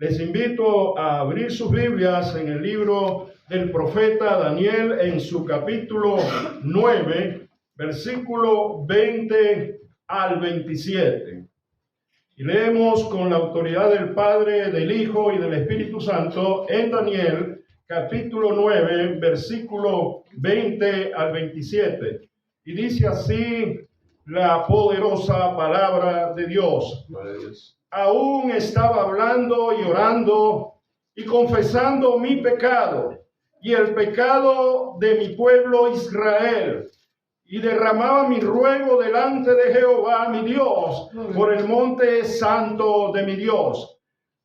Les invito a abrir sus Biblias en el libro del profeta Daniel en su capítulo 9, versículo 20 al 27. Y leemos con la autoridad del Padre, del Hijo y del Espíritu Santo en Daniel capítulo 9, versículo 20 al 27. Y dice así la poderosa palabra de Dios. Aún estaba hablando y orando y confesando mi pecado y el pecado de mi pueblo Israel, y derramaba mi ruego delante de Jehová mi Dios por el monte santo de mi Dios.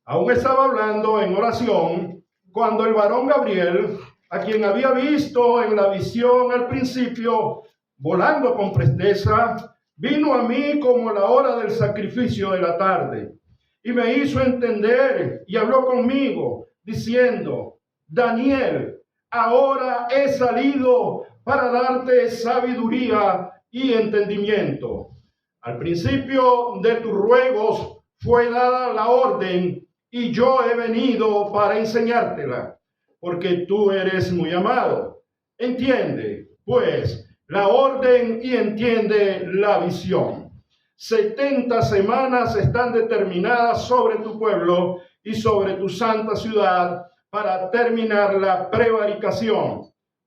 Aún estaba hablando en oración cuando el varón Gabriel, a quien había visto en la visión al principio, volando con presteza, vino a mí como a la hora del sacrificio de la tarde, y me hizo entender y habló conmigo, diciendo: Daniel, ahora he salido para darte sabiduría y entendimiento. Al principio de tus ruegos fue dada la orden, y yo he venido para enseñártela, porque tú eres muy amado. Entiende, pues, la orden y entiende la visión. 70 semanas están determinadas sobre tu pueblo y sobre tu santa ciudad para terminar la prevaricación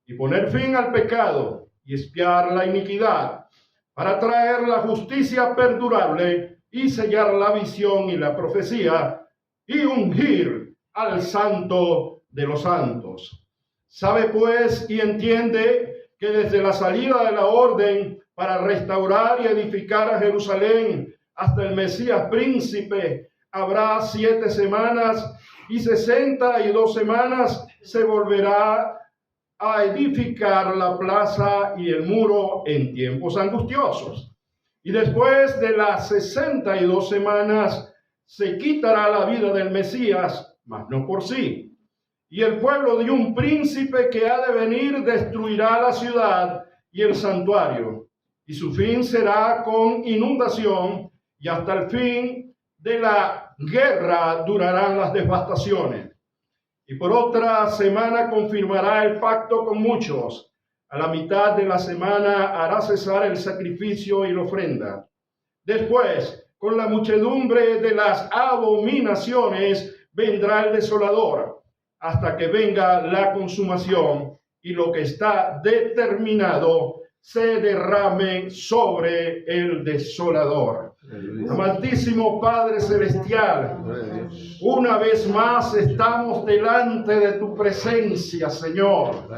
y poner fin al pecado y expiar la iniquidad, para traer la justicia perdurable y sellar la visión y la profecía y ungir al santo de los santos. Sabe pues y entiende que desde la salida de la orden para restaurar y edificar a Jerusalén hasta el Mesías príncipe habrá 7 semanas, y 62 semanas se volverá a edificar la plaza y el muro en tiempos angustiosos. Y después de las 62 semanas se quitará la vida del Mesías, mas no por sí. Y el pueblo de un príncipe que ha de venir destruirá la ciudad y el santuario, y su fin será con inundación, y hasta el fin de la guerra durarán las devastaciones. Y por otra semana confirmará el pacto con muchos. A la mitad de la semana hará cesar el sacrificio y la ofrenda. Después, con la muchedumbre de las abominaciones, vendrá el desolador, hasta que venga la consumación y lo que está determinado se derrame sobre el desolador. Amantísimo Padre Celestial, una vez más estamos delante de tu presencia, Señor.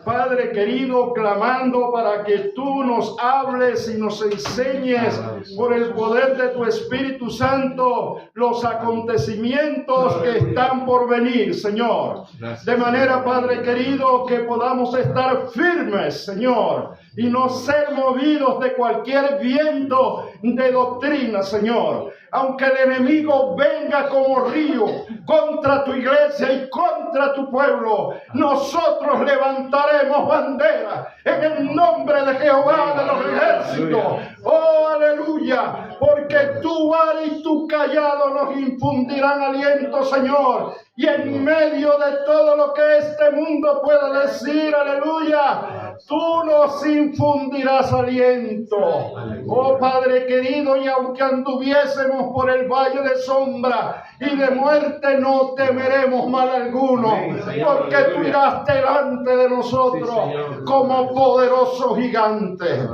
Padre querido, clamando para que tú nos hables y nos enseñes por el poder de tu Espíritu Santo los acontecimientos que están por venir, Señor. De manera, Padre querido, que podamos estar firmes, Señor, y no ser movidos de cualquier viento de doctrina, Señor. Aunque el enemigo venga como río contra tu iglesia y contra tu pueblo, nosotros levantaremos bandera en el nombre de Jehová de los ejércitos. Oh, aleluya, porque tu vara y tu callado nos infundirán aliento, Señor. Y en medio de todo lo que este mundo pueda decir, aleluya, tú nos infundirás aliento. Oh Padre querido, y aunque anduviésemos por el valle de sombra y de muerte, no temeremos mal alguno, porque tú irás delante de nosotros como poderoso gigante.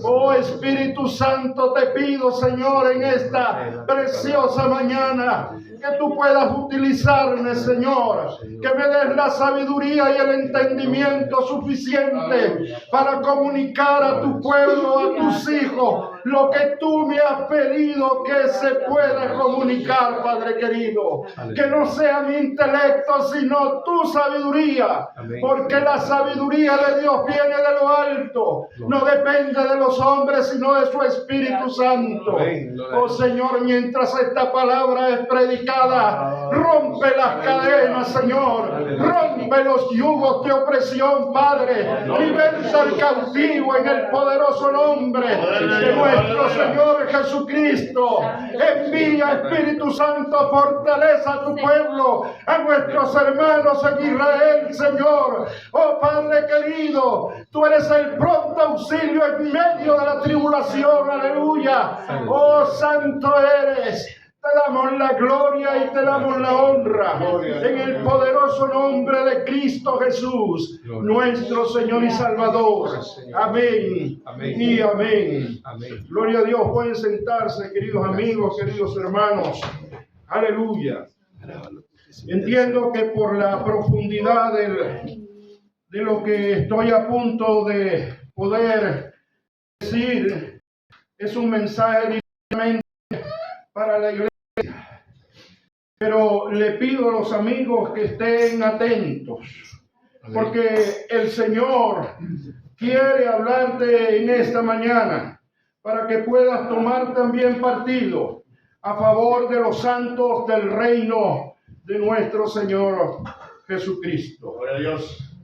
Oh Espíritu Santo, te pido, Señor, en esta preciosa mañana, que tú puedas utilizarme, Señor, que me des la sabiduría y el entendimiento suficiente para comunicar a tu pueblo, a tus hijos, lo que tú me has pedido que se pueda comunicar, Padre querido. Que no sea mi intelecto, sino tu sabiduría, porque la sabiduría de Dios viene de lo alto, no depende de los hombres, sino de su Espíritu Santo. Oh Señor, mientras esta palabra es predicada, rompe las cadenas, Señor, rompe los yugos de opresión, Padre, liberta al cautivo en el poderoso nombre de nuestro nuestro Señor Jesucristo. Envía, Espíritu Santo, fortaleza a tu pueblo, a nuestros hermanos en Israel, Señor. Oh Padre querido, tú eres el pronto auxilio en medio de la tribulación. Aleluya. Oh Santo eres. Te damos la gloria y te damos la honra en el poderoso nombre de Cristo Jesús, nuestro Señor y Salvador. Amén y amén. Gloria a Dios. Pueden sentarse, queridos amigos, queridos hermanos. Aleluya. Entiendo que por la profundidad de lo que estoy a punto de poder decir, es un mensaje directamente para la iglesia. Pero le pido a los amigos que estén atentos, porque el Señor quiere hablarte en esta mañana para que puedas tomar también partido a favor de los santos del reino de nuestro Señor Jesucristo. Gloria a Dios.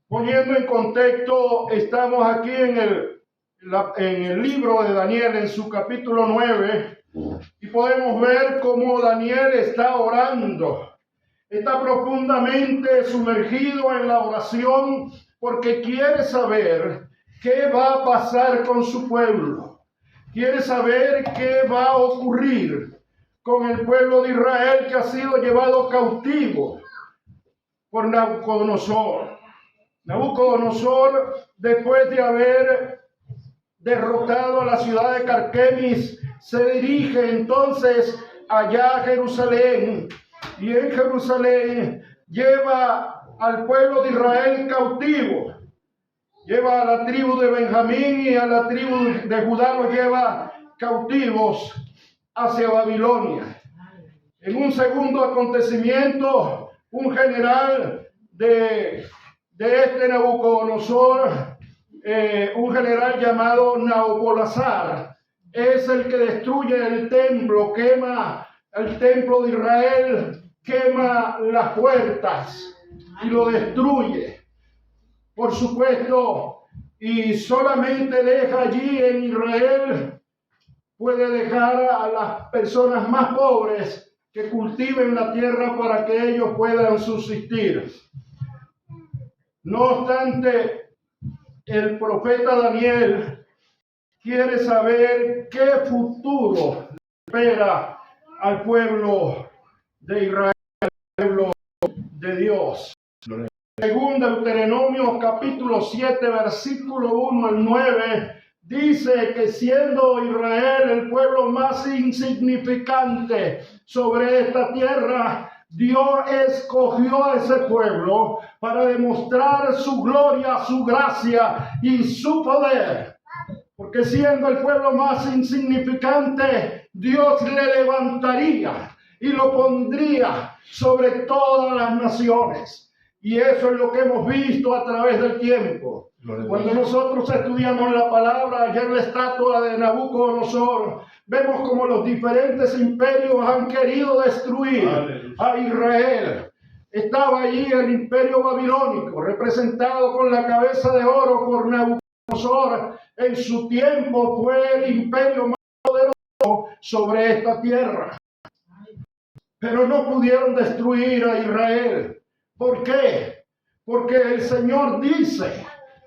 Poniendo en contexto, estamos aquí en el libro de Daniel, en su capítulo 9, y podemos ver cómo Daniel está orando. Está profundamente sumergido en la oración porque quiere saber qué va a pasar con su pueblo. Quiere saber qué va a ocurrir con el pueblo de Israel que ha sido llevado cautivo por Nabucodonosor. Nabucodonosor, después de haber derrotado a la ciudad de Carquemis, se dirige entonces allá a Jerusalén, y en Jerusalén lleva al pueblo de Israel cautivo. Lleva a la tribu de Benjamín y a la tribu de Judá, los lleva cautivos hacia Babilonia. En un segundo acontecimiento, un general de este Nabucodonosor, un general llamado Nabopolassar, es el que destruye el templo, quema el templo de Israel, quema las puertas y lo destruye, por supuesto, y solamente deja allí en Israel, puede dejar a las personas más pobres que cultiven la tierra para que ellos puedan subsistir. No obstante, el profeta Daniel quiere saber qué futuro espera al pueblo de Israel, al pueblo de Dios. Según Deuteronomio capítulo 7, versículo 1 al 9, dice que siendo Israel el pueblo más insignificante sobre esta tierra, Dios escogió a ese pueblo para demostrar su gloria, su gracia y su poder. Porque siendo el pueblo más insignificante, Dios le levantaría y lo pondría sobre todas las naciones. Y eso es lo que hemos visto a través del tiempo. Cuando nosotros estudiamos la palabra, allá en la estatua de Nabucodonosor, vemos como los diferentes imperios han querido destruir a Israel. Estaba allí el imperio babilónico, representado con la cabeza de oro por Nabucodonosor. En su tiempo fue el imperio más poderoso sobre esta tierra. Pero no pudieron destruir a Israel. ¿Por qué? Porque el Señor dice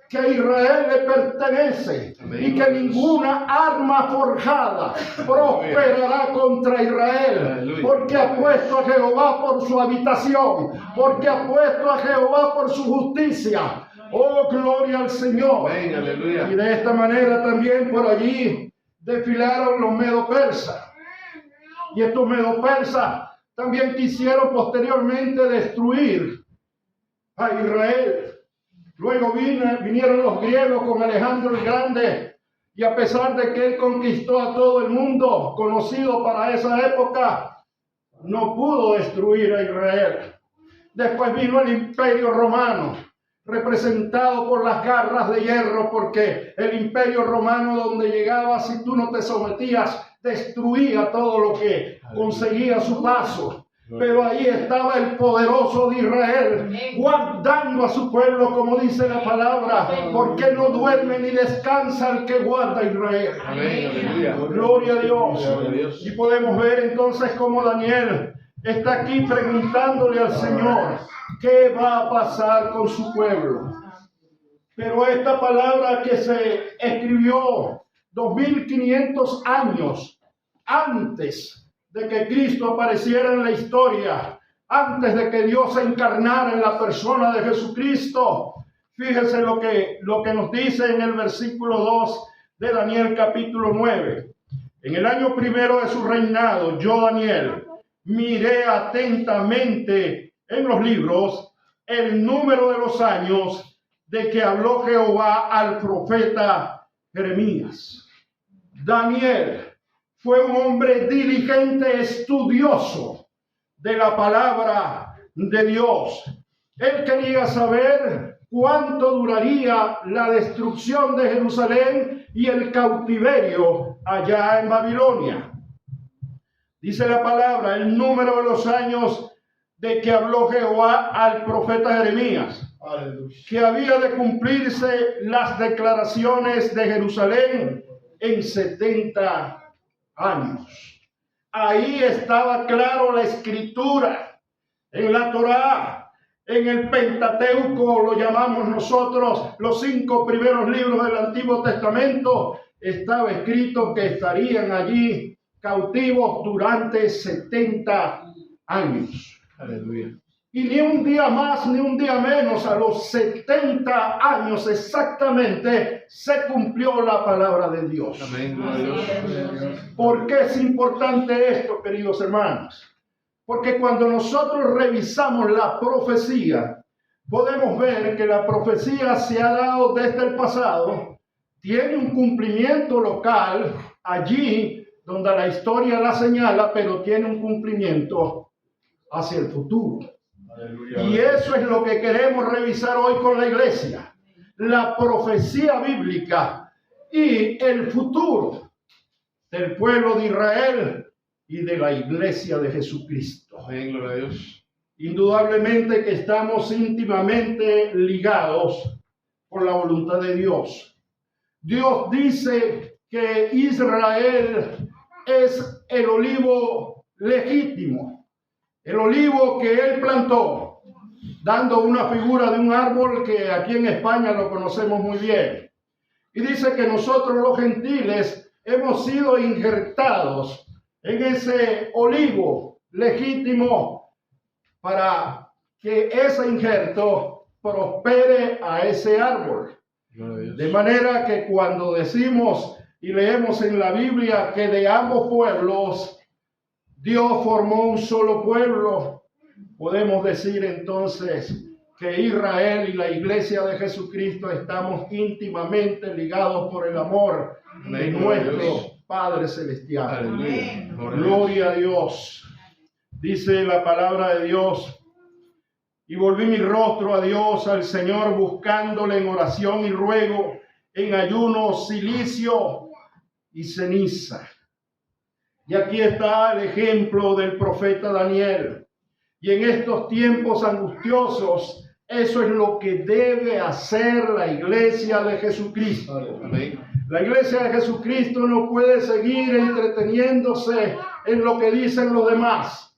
que a Israel le pertenece y que ninguna arma forjada prosperará contra Israel, porque ha puesto a Jehová por su habitación, porque ha puesto a Jehová por su justicia. Oh, gloria al Señor. Y de esta manera también por allí desfilaron los medo-persas. Y estos medo-persas también quisieron posteriormente destruir a Israel. Luego vinieron los griegos con Alejandro el Grande, y a pesar de que él conquistó a todo el mundo conocido para esa época, no pudo destruir a Israel. Después vino el Imperio Romano, representado por las garras de hierro, porque el Imperio Romano, donde llegaba, si tú no te sometías, destruía todo lo que conseguía a su paso. Pero ahí estaba el poderoso de Israel, guardando a su pueblo, como dice la palabra, porque no duerme ni descansa el que guarda a Israel. Gloria a Dios. Y podemos ver entonces cómo Daniel está aquí preguntándole al Señor qué va a pasar con su pueblo. Pero esta palabra que se escribió 2500 años antes de que Cristo apareciera en la historia, antes de que Dios se encarnara en la persona de Jesucristo. Fíjese lo que nos dice en el versículo 2 de Daniel capítulo 9. En el año primero de su reinado, yo, Daniel, miré atentamente en los libros el número de los años de que habló Jehová al profeta Jeremías. Daniel fue un hombre diligente, estudioso de la palabra de Dios. Él quería saber cuánto duraría la destrucción de Jerusalén y el cautiverio allá en Babilonia. Dice la palabra, el número de los años de que habló Jehová al profeta Jeremías, que había de cumplirse las declaraciones de Jerusalén en 70 años. Ahí estaba claro la escritura, en la Torá, en el Pentateuco, lo llamamos nosotros, los 5 primeros libros del Antiguo Testamento, estaba escrito que estarían allí cautivos durante 70 años. Aleluya. Y ni un día más ni un día menos, a los 70 años exactamente, se cumplió la palabra de Dios. Amén. ¿Por qué es importante esto, queridos hermanos? Porque cuando nosotros revisamos la profecía, podemos ver que la profecía se ha dado desde el pasado, tiene un cumplimiento local allí donde la historia la señala, pero tiene un cumplimiento hacia el futuro. Y eso es lo que queremos revisar hoy con la iglesia. La profecía bíblica y el futuro del pueblo de Israel y de la iglesia de Jesucristo. Amén, gloria a Dios. Indudablemente que estamos íntimamente ligados por la voluntad de Dios. Dios dice que Israel es el olivo legítimo. El olivo que él plantó, dando una figura de un árbol que aquí en España lo conocemos muy bien. Y dice que nosotros los gentiles hemos sido injertados en ese olivo legítimo para que ese injerto prospere a ese árbol. De manera que cuando decimos y leemos en la Biblia que de ambos pueblos Dios formó un solo pueblo, podemos decir entonces que Israel y la iglesia de Jesucristo estamos íntimamente ligados por el amor de nuestro Padre Celestial. Amén. Gloria a Dios. Dice la palabra de Dios, y volví mi rostro a Dios, al Señor, buscándole en oración y ruego, en ayuno, cilicio y ceniza. Y aquí está el ejemplo del profeta Daniel. Y en estos tiempos angustiosos, eso es lo que debe hacer la iglesia de Jesucristo. Amén. La iglesia de Jesucristo no puede seguir entreteniéndose en lo que dicen los demás.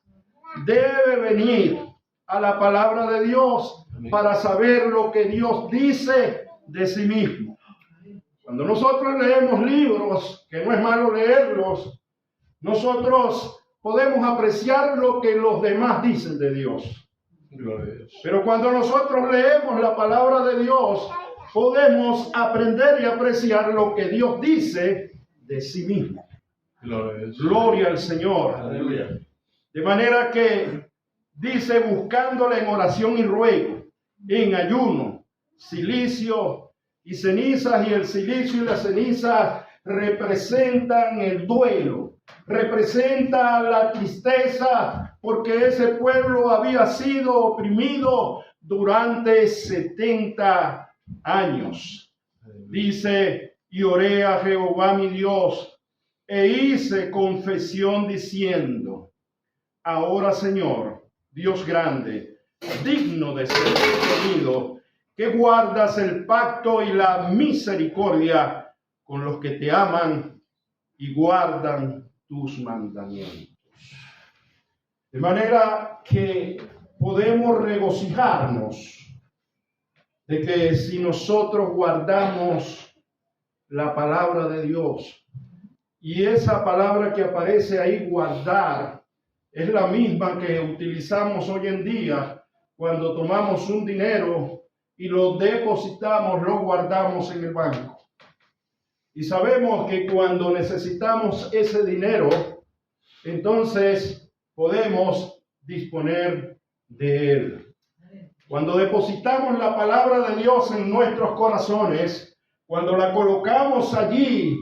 Debe venir a la palabra de Dios para saber lo que Dios dice de sí mismo. Cuando nosotros leemos libros, que no es malo leerlos, nosotros podemos apreciar lo que los demás dicen de Dios. Pero cuando nosotros leemos la palabra de Dios, podemos aprender y apreciar lo que Dios dice de sí mismo. Gloria al Señor. Aleluya. De manera que dice, buscándole en oración y ruego, en ayuno, cilicio y cenizas, y el cilicio y la ceniza representan el duelo, representa la tristeza, porque ese pueblo había sido oprimido durante 70 años. Dice, y oré a Jehová mi Dios, e hice confesión diciendo, ahora, Señor, Dios grande, digno de ser temido, que guardas el pacto y la misericordia con los que te aman y guardan tus mandamientos. De manera que podemos regocijarnos de que si nosotros guardamos la palabra de Dios, y esa palabra que aparece ahí, guardar, es la misma que utilizamos hoy en día cuando tomamos un dinero y lo depositamos, lo guardamos en el banco. Y sabemos que cuando necesitamos ese dinero, entonces podemos disponer de él. Cuando depositamos la palabra de Dios en nuestros corazones, cuando la colocamos allí,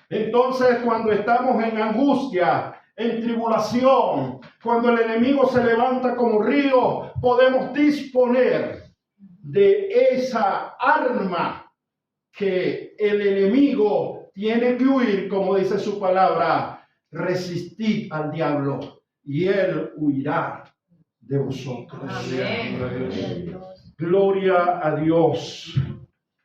entonces cuando estamos en angustia, en tribulación, cuando el enemigo se levanta como río, podemos disponer de esa arma que el enemigo tiene que huir, como dice su palabra: resistid al diablo y él huirá de vosotros. Amén. Gloria a Dios.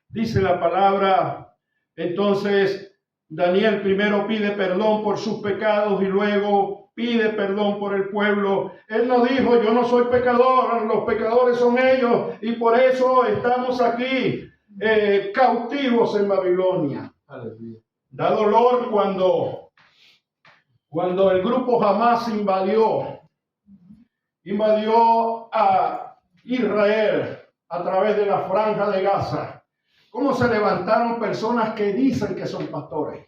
Dice la palabra, entonces Daniel primero pide perdón por sus pecados y luego pide perdón por el pueblo. Él no dijo: yo no soy pecador, los pecadores son ellos y por eso estamos aquí cautivos en Babilonia. Aleluya. Da dolor cuando el grupo Hamás invadió a Israel a través de la franja de Gaza. Cómo se levantaron personas que dicen que son pastores,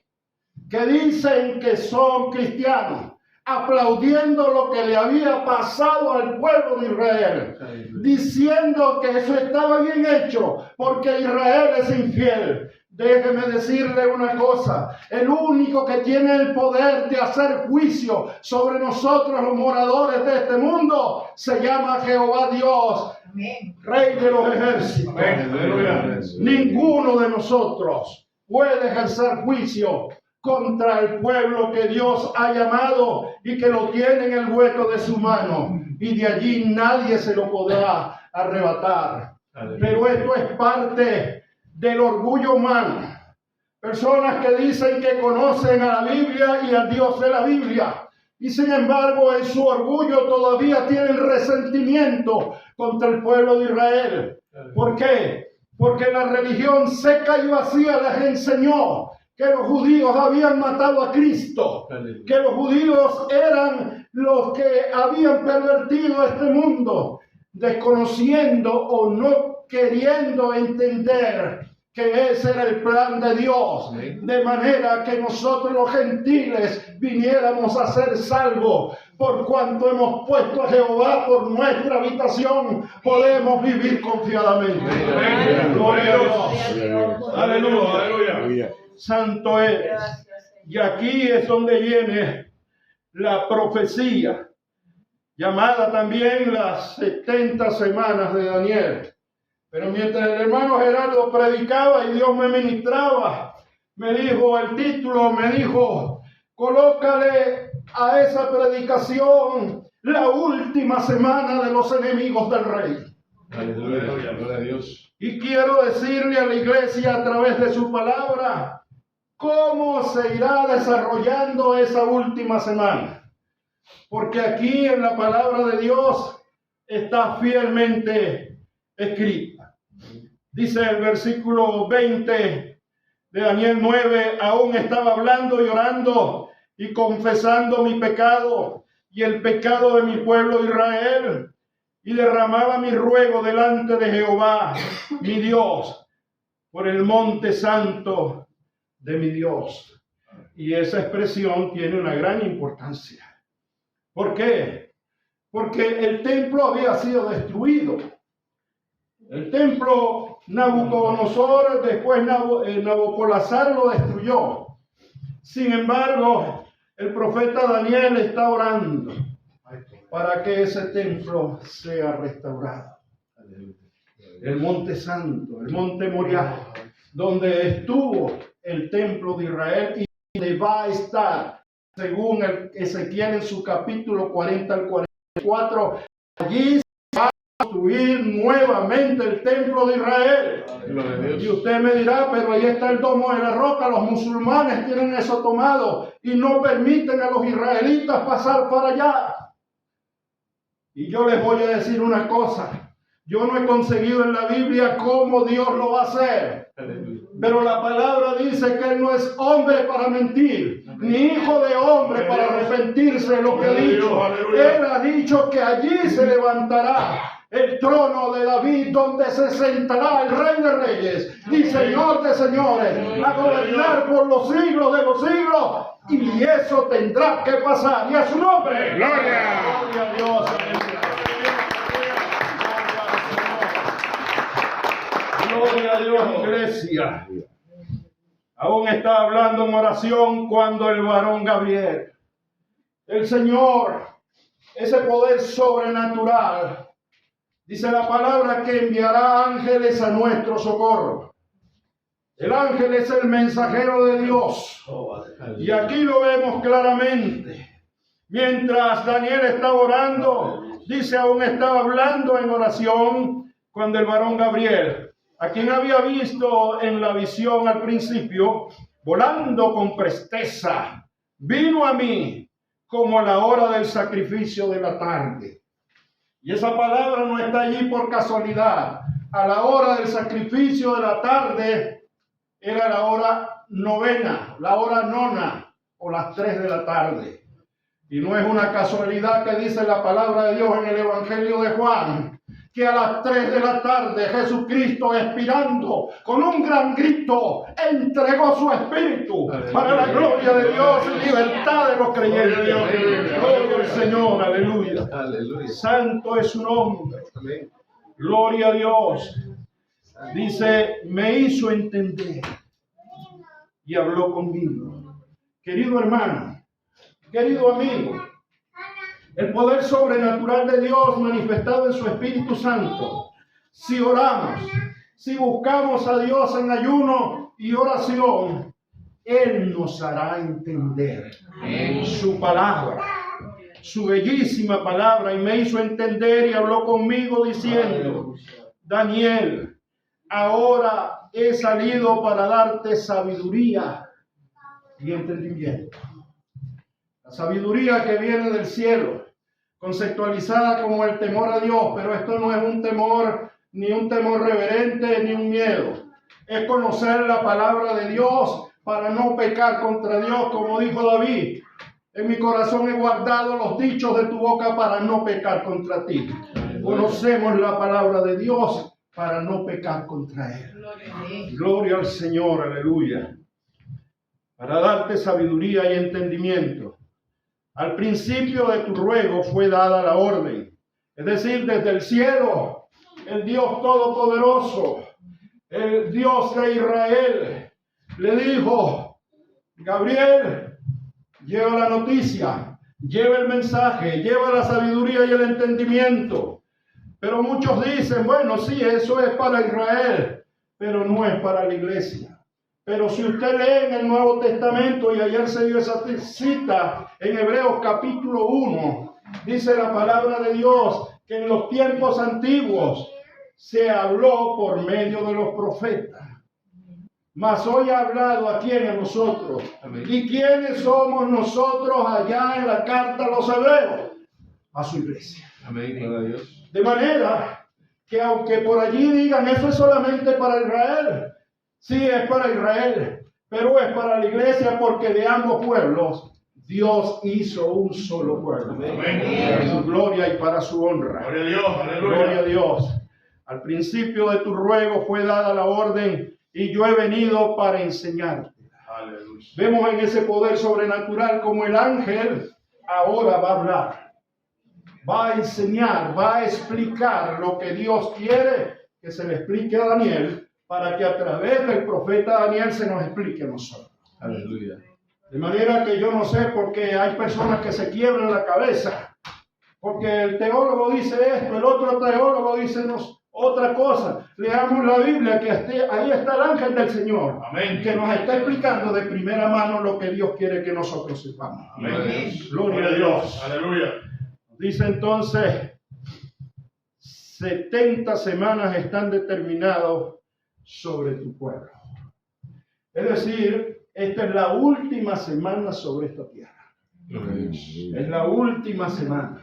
que dicen que son cristianos, aplaudiendo lo que le había pasado al pueblo de Israel, diciendo que eso estaba bien hecho porque Israel es infiel. Déjeme decirle una cosa: el único que tiene el poder de hacer juicio sobre nosotros los moradores de este mundo se llama Jehová Dios, Rey de los ejércitos. Ninguno de nosotros puede ejercer juicio contra el pueblo que Dios ha llamado y que lo tiene en el hueco de su mano, y de allí nadie se lo podrá arrebatar. Pero esto es parte del orgullo humano. Personas que dicen que conocen a la Biblia y al Dios de la Biblia, y sin embargo en su orgullo todavía tienen resentimiento contra el pueblo de Israel. ¿Por qué? Porque la religión seca y vacía les enseñó que los judíos habían matado a Cristo, que los judíos eran los que habían pervertido este mundo, desconociendo o no queriendo entender que ese era el plan de Dios, de manera que nosotros los gentiles viniéramos a ser salvos. Por cuanto hemos puesto a Jehová por nuestra habitación, podemos vivir confiadamente. Gloria a Dios. Aleluya. Santo eres. Y aquí es donde viene la profecía, llamada también las 70 semanas de Daniel. Pero mientras el hermano Gerardo predicaba y Dios me ministraba, me dijo el título, me dijo: colócale a esa predicación la última semana de los enemigos del rey. Aleluya, gloria a Dios. Y quiero decirle a la iglesia a través de su palabra cómo se irá desarrollando esa última semana. Porque aquí en la palabra de Dios está fielmente escrita. Dice el versículo 20 de Daniel 9: aún estaba hablando y orando y confesando mi pecado y el pecado de mi pueblo Israel, y derramaba mi ruego delante de Jehová, mi Dios, por el monte santo de mi Dios. Y esa expresión tiene una gran importancia. ¿Por qué? Porque el templo había sido destruido. El templo Nabucodonosor, después Nabopolassar lo destruyó. Sin embargo, el profeta Daniel está orando para que ese templo sea restaurado. El monte santo, el monte Moriah, donde estuvo el templo de Israel y donde va a estar según Ezequiel en su capítulo 40 al 44, allí se va a construir nuevamente el templo de Israel. Y usted me dirá, pero ahí está el domo de la roca, los musulmanes tienen eso tomado y no permiten a los israelitas pasar para allá. Y yo les voy a decir una cosa, yo no he conseguido en la Biblia cómo Dios lo va a hacer. Pero la palabra dice que Él no es hombre para mentir, ni hijo de hombre para arrepentirse de lo que ha dicho. Él ha dicho que allí se levantará el trono de David, donde se sentará el Rey de Reyes y Señor de Señores, a gobernar por los siglos de los siglos. Y eso tendrá que pasar. Y a su nombre. Gloria. Gloria a Dios. Gloria a Dios, iglesia. Aún está hablando en oración cuando el varón Gabriel, el Señor, ese poder sobrenatural, dice la palabra que enviará ángeles a nuestro socorro. El ángel es el mensajero de Dios. Y aquí lo vemos claramente. Mientras Daniel estaba orando, dice, aún estaba hablando en oración cuando el varón Gabriel, a quien había visto en la visión al principio, volando con presteza, vino a mí como a la hora del sacrificio de la tarde. Y esa palabra no está allí por casualidad. A la hora del sacrificio de la tarde era la hora novena, la hora nona o las 3 de la tarde. Y no es una casualidad que dice la palabra de Dios en el Evangelio de Juan, que a las 3 de la tarde Jesucristo, expirando con un gran grito, entregó su espíritu para la gloria de Dios y libertad de los creyentes. Gloria al Señor, aleluya. Santo es su nombre. Gloria a Dios. Dice, me hizo entender y habló conmigo. Querido hermano, querido amigo, el poder sobrenatural de Dios manifestado en su Espíritu Santo. Si oramos, si buscamos a Dios en ayuno y oración, Él nos hará entender su palabra, su bellísima palabra. Y me hizo entender y habló conmigo diciendo, Daniel, ahora he salido para darte sabiduría y entendimiento. La sabiduría que viene del cielo, conceptualizada como el temor a Dios, pero esto no es un temor, ni un temor reverente, ni un miedo. Es conocer la palabra de Dios para no pecar contra Dios, como dijo David. En mi corazón he guardado los dichos de tu boca para no pecar contra ti. Conocemos la palabra de Dios para no pecar contra Él. Gloria al Señor, aleluya. Para darte sabiduría y entendimiento. Al principio de tu ruego fue dada la orden, es decir, desde el cielo, el Dios Todopoderoso, el Dios de Israel, le dijo, Gabriel, lleva la noticia, lleva el mensaje, lleva la sabiduría y el entendimiento. Pero muchos dicen, bueno, sí, eso es para Israel, pero no es para la iglesia. Pero si usted lee en el Nuevo Testamento, y ayer se dio esa cita en Hebreos capítulo 1, dice la palabra de Dios que en los tiempos antiguos se habló por medio de los profetas. Mas hoy ha hablado aquí en nosotros. Amén. ¿Y quiénes somos nosotros allá en la carta a los Hebreos? A su iglesia. Amén, gloria a Dios. De manera que aunque por allí digan eso es solamente para Israel, sí es para Israel, pero es para la iglesia porque de ambos pueblos Dios hizo un solo pueblo. Amén. Para su gloria y para su honra. Gloria a Dios, aleluya. Gloria a Dios. Al principio de tu ruego fue dada la orden y yo he venido para enseñarte. Aleluya. Vemos en ese poder sobrenatural como el ángel ahora va a hablar. Va a enseñar, va a explicar lo que Dios quiere que se le explique a Daniel, para que a través del profeta Daniel se nos explique a nosotros. Aleluya. De manera que yo no sé por qué hay personas que se quiebran la cabeza, porque el teólogo dice esto, el otro teólogo dice Otra cosa, leamos la Biblia, que ahí está el ángel del Señor, Amén. que nos está explicando de primera mano lo que Dios quiere que nosotros sepamos. Amén. Gloria a Dios. Aleluya. Dice entonces, 70 semanas están determinadas sobre tu pueblo. Es decir, esta es la última semana sobre esta tierra. Es la última semana.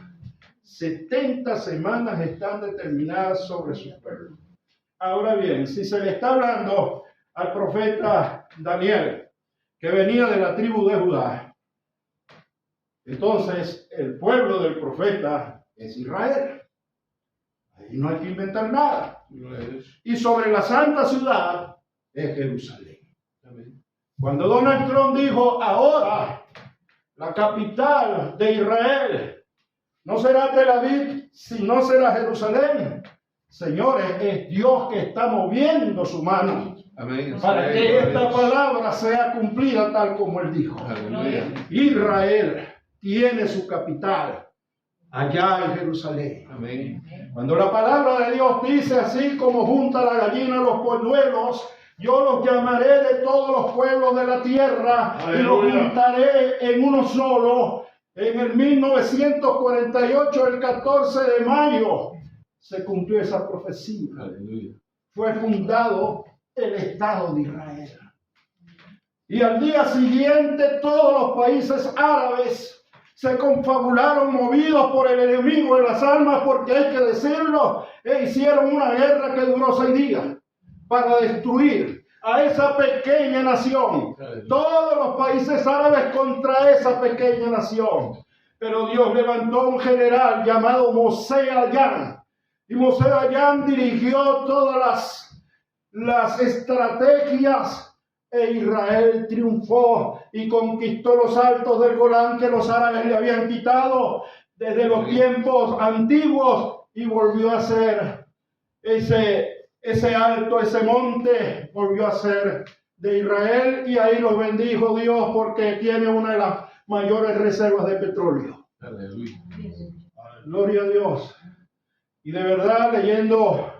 70 semanas están determinadas sobre su pueblo. Ahora bien, si se le está hablando al profeta Daniel, que venía de la tribu de Judá, entonces el pueblo del profeta es Israel. Ahí no hay que inventar nada. Y sobre la santa ciudad es Jerusalén. Cuando Donald Trump dijo, ahora la capital de Israel no será Tel Aviv, sino será Jerusalén. Señores, es Dios que está moviendo su mano Amén. para que esta palabra sea cumplida tal como él dijo. Aleluya. Israel tiene su capital allá en Jerusalén. Amén. Cuando la palabra de Dios dice, así como junta la gallina los polluelos, yo los llamaré de todos los pueblos de la tierra y los juntaré en uno solo. En el 1948, el 14 de mayo, se cumplió esa profecía. Aleluya. Fue fundado el Estado de Israel. Y al día siguiente todos los países árabes se confabularon, movidos por el enemigo de las almas, porque hay que decirlo, e hicieron una guerra que duró 6 días para destruir a esa pequeña nación. Todos los países árabes contra esa pequeña nación. Pero Dios levantó un general llamado Moshe Dayan. Y Moshe Dayan dirigió todas las estrategias e Israel triunfó y conquistó los altos del Golán que los árabes le habían quitado desde los tiempos antiguos y volvió a ser ese alto, ese monte, volvió a ser de Israel y ahí los bendijo Dios porque tiene una de las mayores reservas de petróleo. Aleluya. Gloria a Dios. Y de verdad, leyendo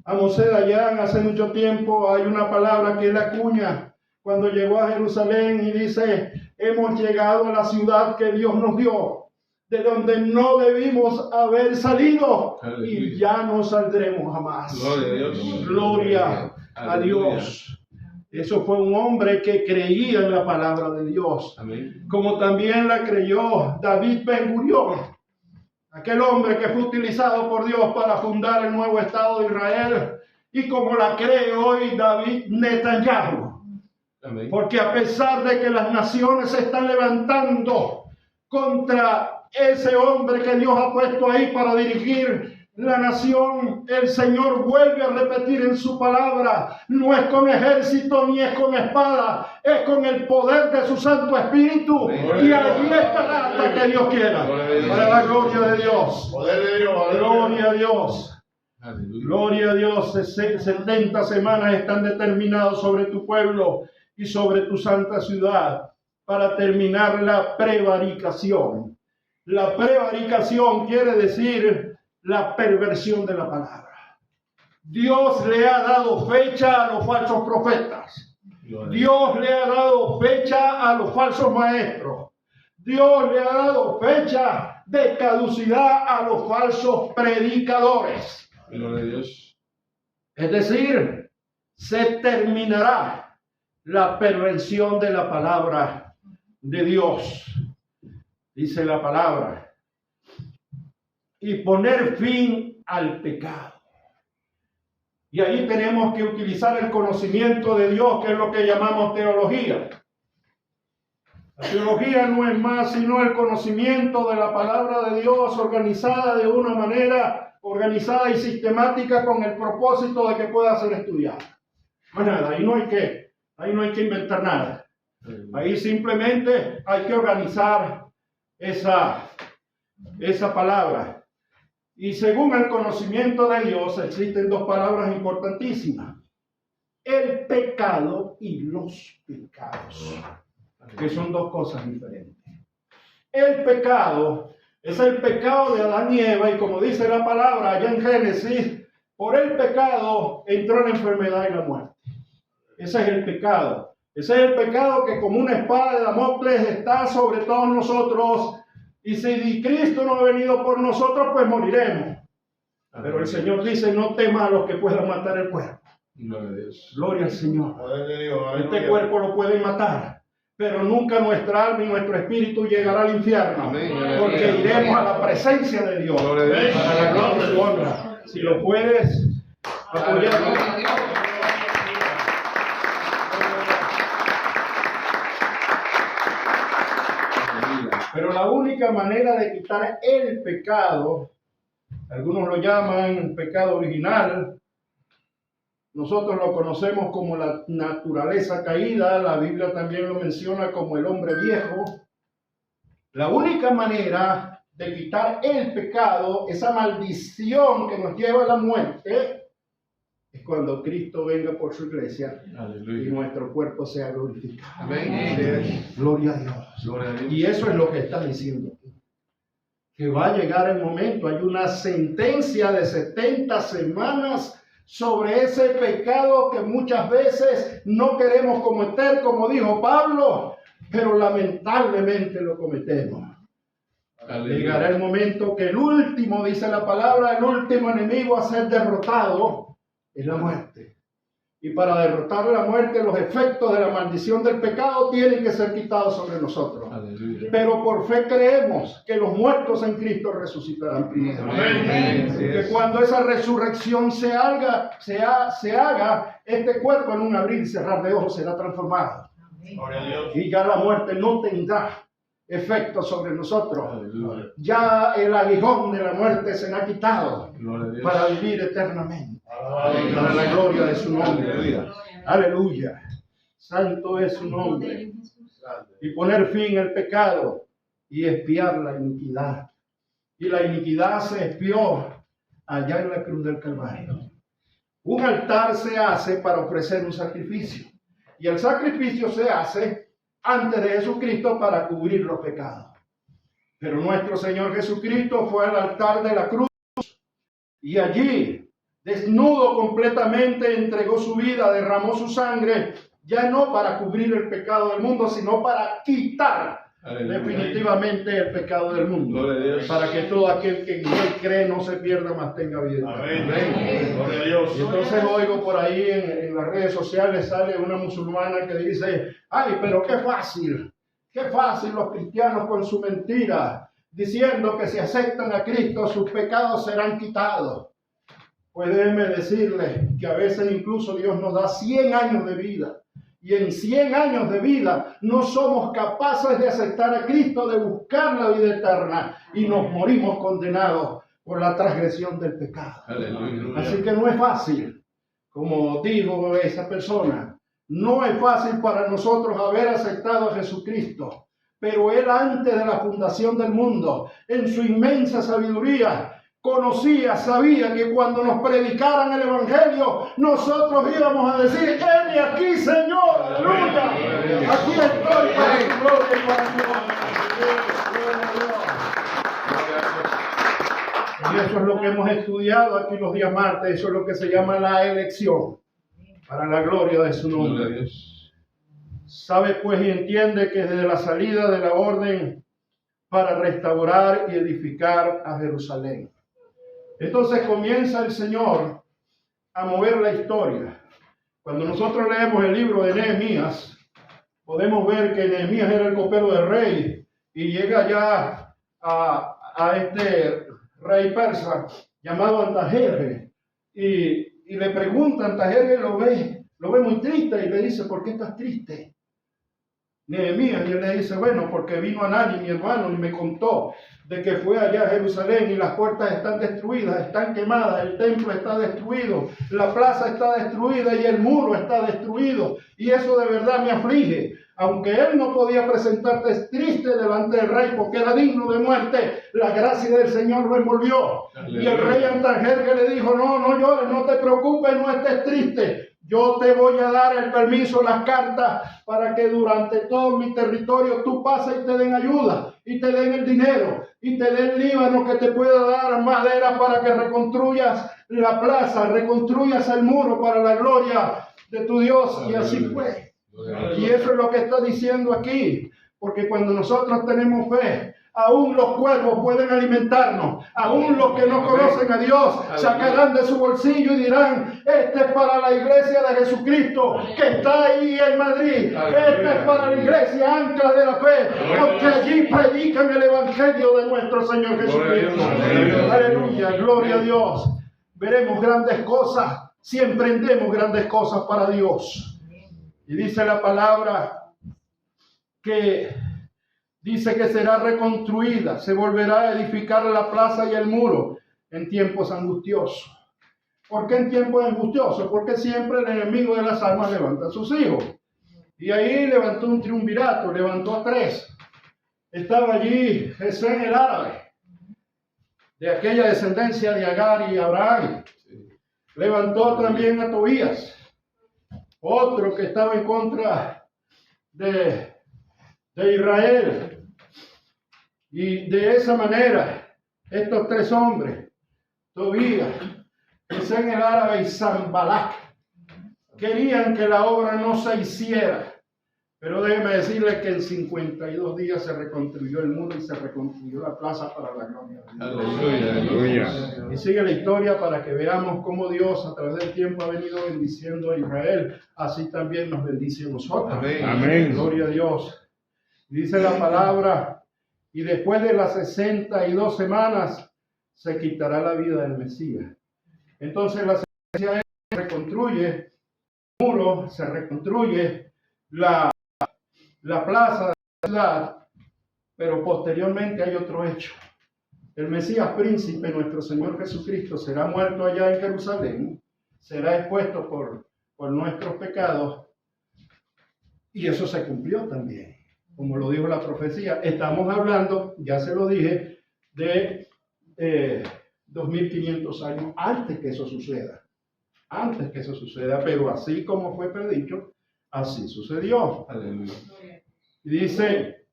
a Moshe Dayan hace mucho tiempo, hay una palabra que él acuña cuando llegó a Jerusalén y dice, hemos llegado a la ciudad que Dios nos dio, de donde no debimos haber salido y ya no saldremos jamás. Gloria a Dios. Gloria a Dios. Eso fue un hombre que creía en la palabra de Dios. Amén. Como también la creyó David Ben Gurión, aquel hombre que fue utilizado por Dios para fundar el nuevo Estado de Israel, y como la cree hoy David Netanyahu. Amén. Porque a pesar de que las naciones se están levantando contra ese hombre que Dios ha puesto ahí para dirigir la nación, el Señor vuelve a repetir en su palabra, no es con ejército ni es con espada, es con el poder de su Santo Espíritu. Amén. Y allí estará hasta que Dios quiera. Para la gloria de Dios. Poder de Dios. Gloria a Dios. Aleluya. Gloria a Dios. 70 semanas están determinadas sobre tu pueblo y sobre tu santa ciudad para terminar la prevaricación. La prevaricación quiere decir la perversión de la palabra. Dios le ha dado fecha a los falsos profetas. Dios le ha dado fecha a los falsos maestros. Dios le ha dado fecha de caducidad a los falsos predicadores. Gloria a Dios. Es decir, se terminará la perversión de la palabra de Dios. Dice la palabra. Y poner fin al pecado. Y ahí tenemos que utilizar el conocimiento de Dios, que es lo que llamamos teología. La teología no es más sino el conocimiento de la palabra de Dios organizada de una manera organizada y sistemática con el propósito de que pueda ser estudiada. No nada, ahí no hay que inventar nada. Ahí simplemente hay que organizar esa palabra. Y según el conocimiento de Dios existen 2 palabras importantísimas: el pecado y los pecados, que son 2 cosas diferentes. El pecado es el pecado de Adán y Eva, y como dice la palabra allá en Génesis, Por el pecado entró la enfermedad y la muerte. Ese es el pecado. Ese es el pecado que como una espada de Damocles está sobre todos nosotros. Y si Cristo no ha venido por nosotros, pues moriremos. Pero el Señor dice, no temas a los que puedan matar el cuerpo. Gloria a Dios. Gloria al Señor. Este cuerpo lo pueden matar, pero nunca nuestra alma y nuestro espíritu llegará al infierno. Amén. Porque iremos a la presencia de Dios. Gloria a Dios. Para la gloria y su honra. Si lo puedes apoyar. Pero la única manera de quitar el pecado, algunos lo llaman pecado original, nosotros lo conocemos como la naturaleza caída, la Biblia también lo menciona como el hombre viejo. La única manera de quitar el pecado, esa maldición que nos lleva a la muerte, es cuando Cristo venga por su iglesia. Aleluya. Y nuestro cuerpo sea glorificado. Amén. Gloria a Dios. Gloria a Dios. Y eso es lo que está diciendo. Que va a llegar el momento. Hay una sentencia de 70 semanas sobre ese pecado que muchas veces no queremos cometer, como dijo Pablo, pero lamentablemente lo cometemos. Aleluya. Llegará el momento que el último, dice la palabra, el último enemigo a ser derrotado es la muerte. Y para derrotar la muerte, los efectos de la maldición del pecado tienen que ser quitados sobre nosotros. Aleluya. Pero por fe creemos que los muertos en Cristo resucitarán primero. Amén. Que cuando esa resurrección se haga, este cuerpo en un abrir y cerrar de ojos será transformado. Y ya la muerte no tendrá efecto sobre nosotros. Aleluya. Ya el aguijón de la muerte se ha quitado Gloria a Dios. para vivir eternamente. Para la gloria de su nombre. Aleluya. Aleluya. Santo es su nombre. Y poner fin al pecado y expiar la iniquidad. Y la iniquidad se expió allá en la cruz del Calvario. Un altar se hace para ofrecer un sacrificio. Y el sacrificio se hace antes de Jesucristo para cubrir los pecados. Pero nuestro Señor Jesucristo fue al altar de la cruz y allí, desnudo completamente, entregó su vida, derramó su sangre, ya no para cubrir el pecado del mundo, sino para quitar definitivamente el pecado del mundo. Gloria a Dios. Para que todo aquel que en él cree no se pierda, mas tenga vida. Amén. Gloria a Dios. Y entonces oigo por ahí en las redes sociales, sale una musulmana que dice, ay, pero qué fácil los cristianos con su mentira, diciendo que si aceptan a Cristo sus pecados serán quitados. Pues déjeme decirles que a veces incluso Dios nos da 100 años de vida. Y en 100 años de vida no somos capaces de aceptar a Cristo, de buscar la vida eterna. Y nos morimos condenados por la transgresión del pecado. Aleluya. Así que no es fácil, como dijo esa persona, no es fácil para nosotros haber aceptado a Jesucristo. Pero Él antes de la fundación del mundo, en su inmensa sabiduría, sabía que cuando nos predicaran el Evangelio, nosotros íbamos a decir, ¡heme aquí, Señor! ¡Aleluya! Aquí estoy para tu gloria y para tu honra. Y eso es lo que hemos estudiado aquí los días martes, eso es lo que se llama la elección, para la gloria de su Gloria a nombre. Dios. Sabe pues y entiende que desde la salida de la orden para restaurar y edificar a Jerusalén. Entonces comienza el Señor a mover la historia. Cuando nosotros leemos el libro de Nehemías, podemos ver que Nehemías era el copero del rey y llega ya a este rey persa llamado Antajerjes y le pregunta, Antajerjes lo ve muy triste y le dice, ¿por qué estás triste? Nehemías, y él le dice, bueno, porque vino Anani, mi hermano, y me contó de que fue allá a Jerusalén y las puertas están destruidas, están quemadas, el templo está destruido, la plaza está destruida y el muro está destruido. Y eso de verdad me aflige. Aunque él no podía presentarse triste delante del rey porque era digno de muerte, la gracia del Señor lo envolvió. Y el rey Artajerjes le dijo, no llores, no te preocupes, no estés triste. Yo te voy a dar el permiso, las cartas, para que durante todo mi territorio tú pases y te den ayuda, y te den el dinero, y te den Líbano que te pueda dar madera para que reconstruyas la plaza, reconstruyas el muro para la gloria de tu Dios. Y así fue. Y eso es lo que está diciendo aquí, porque cuando nosotros tenemos fe, aún los cuervos pueden alimentarnos, aún los que no conocen a Dios sacarán de su bolsillo y dirán, este es para la iglesia de Jesucristo que está ahí en Madrid, este es para la iglesia ancla de la fe, porque allí predican el evangelio de nuestro Señor Jesucristo. Aleluya, gloria a Dios. Veremos grandes cosas si emprendemos grandes cosas para Dios. Y dice la palabra que dice que será reconstruida, se volverá a edificar la plaza y el muro en tiempos angustiosos. ¿Por qué en tiempos angustiosos? Porque siempre el enemigo de las almas levanta a sus hijos. Y ahí levantó un triunvirato, levantó a 3. Estaba allí Gesén el árabe, de aquella descendencia de Agar y Abraham. Levantó también a Tobías, otro que estaba en contra de Israel. Y de esa manera, estos 3 hombres, Tobías, Gesén el árabe y Sanbalat, querían que la obra no se hiciera. Pero déjeme decirles que en 52 días se reconstruyó el muro y se reconstruyó la plaza para la gloria de Dios. Aleluya. Y sigue la historia para que veamos cómo Dios a través del tiempo ha venido bendiciendo a Israel. Así también nos bendice a nosotros. Amén. Amén. Gloria a Dios. Dice la palabra, y después de las 62 semanas se quitará la vida del Mesías. Entonces la secuencia se reconstruye el muro, se reconstruye la plaza de la ciudad, pero posteriormente hay otro hecho. El Mesías príncipe, nuestro Señor Jesucristo, será muerto allá en Jerusalén, será expuesto por nuestros pecados, y eso se cumplió también, como lo dijo la profecía. Estamos hablando, ya se lo dije, de 2500 años antes que eso suceda. Antes que eso suceda, pero así como fue predicho, así sucedió. Aleluya. Y dice,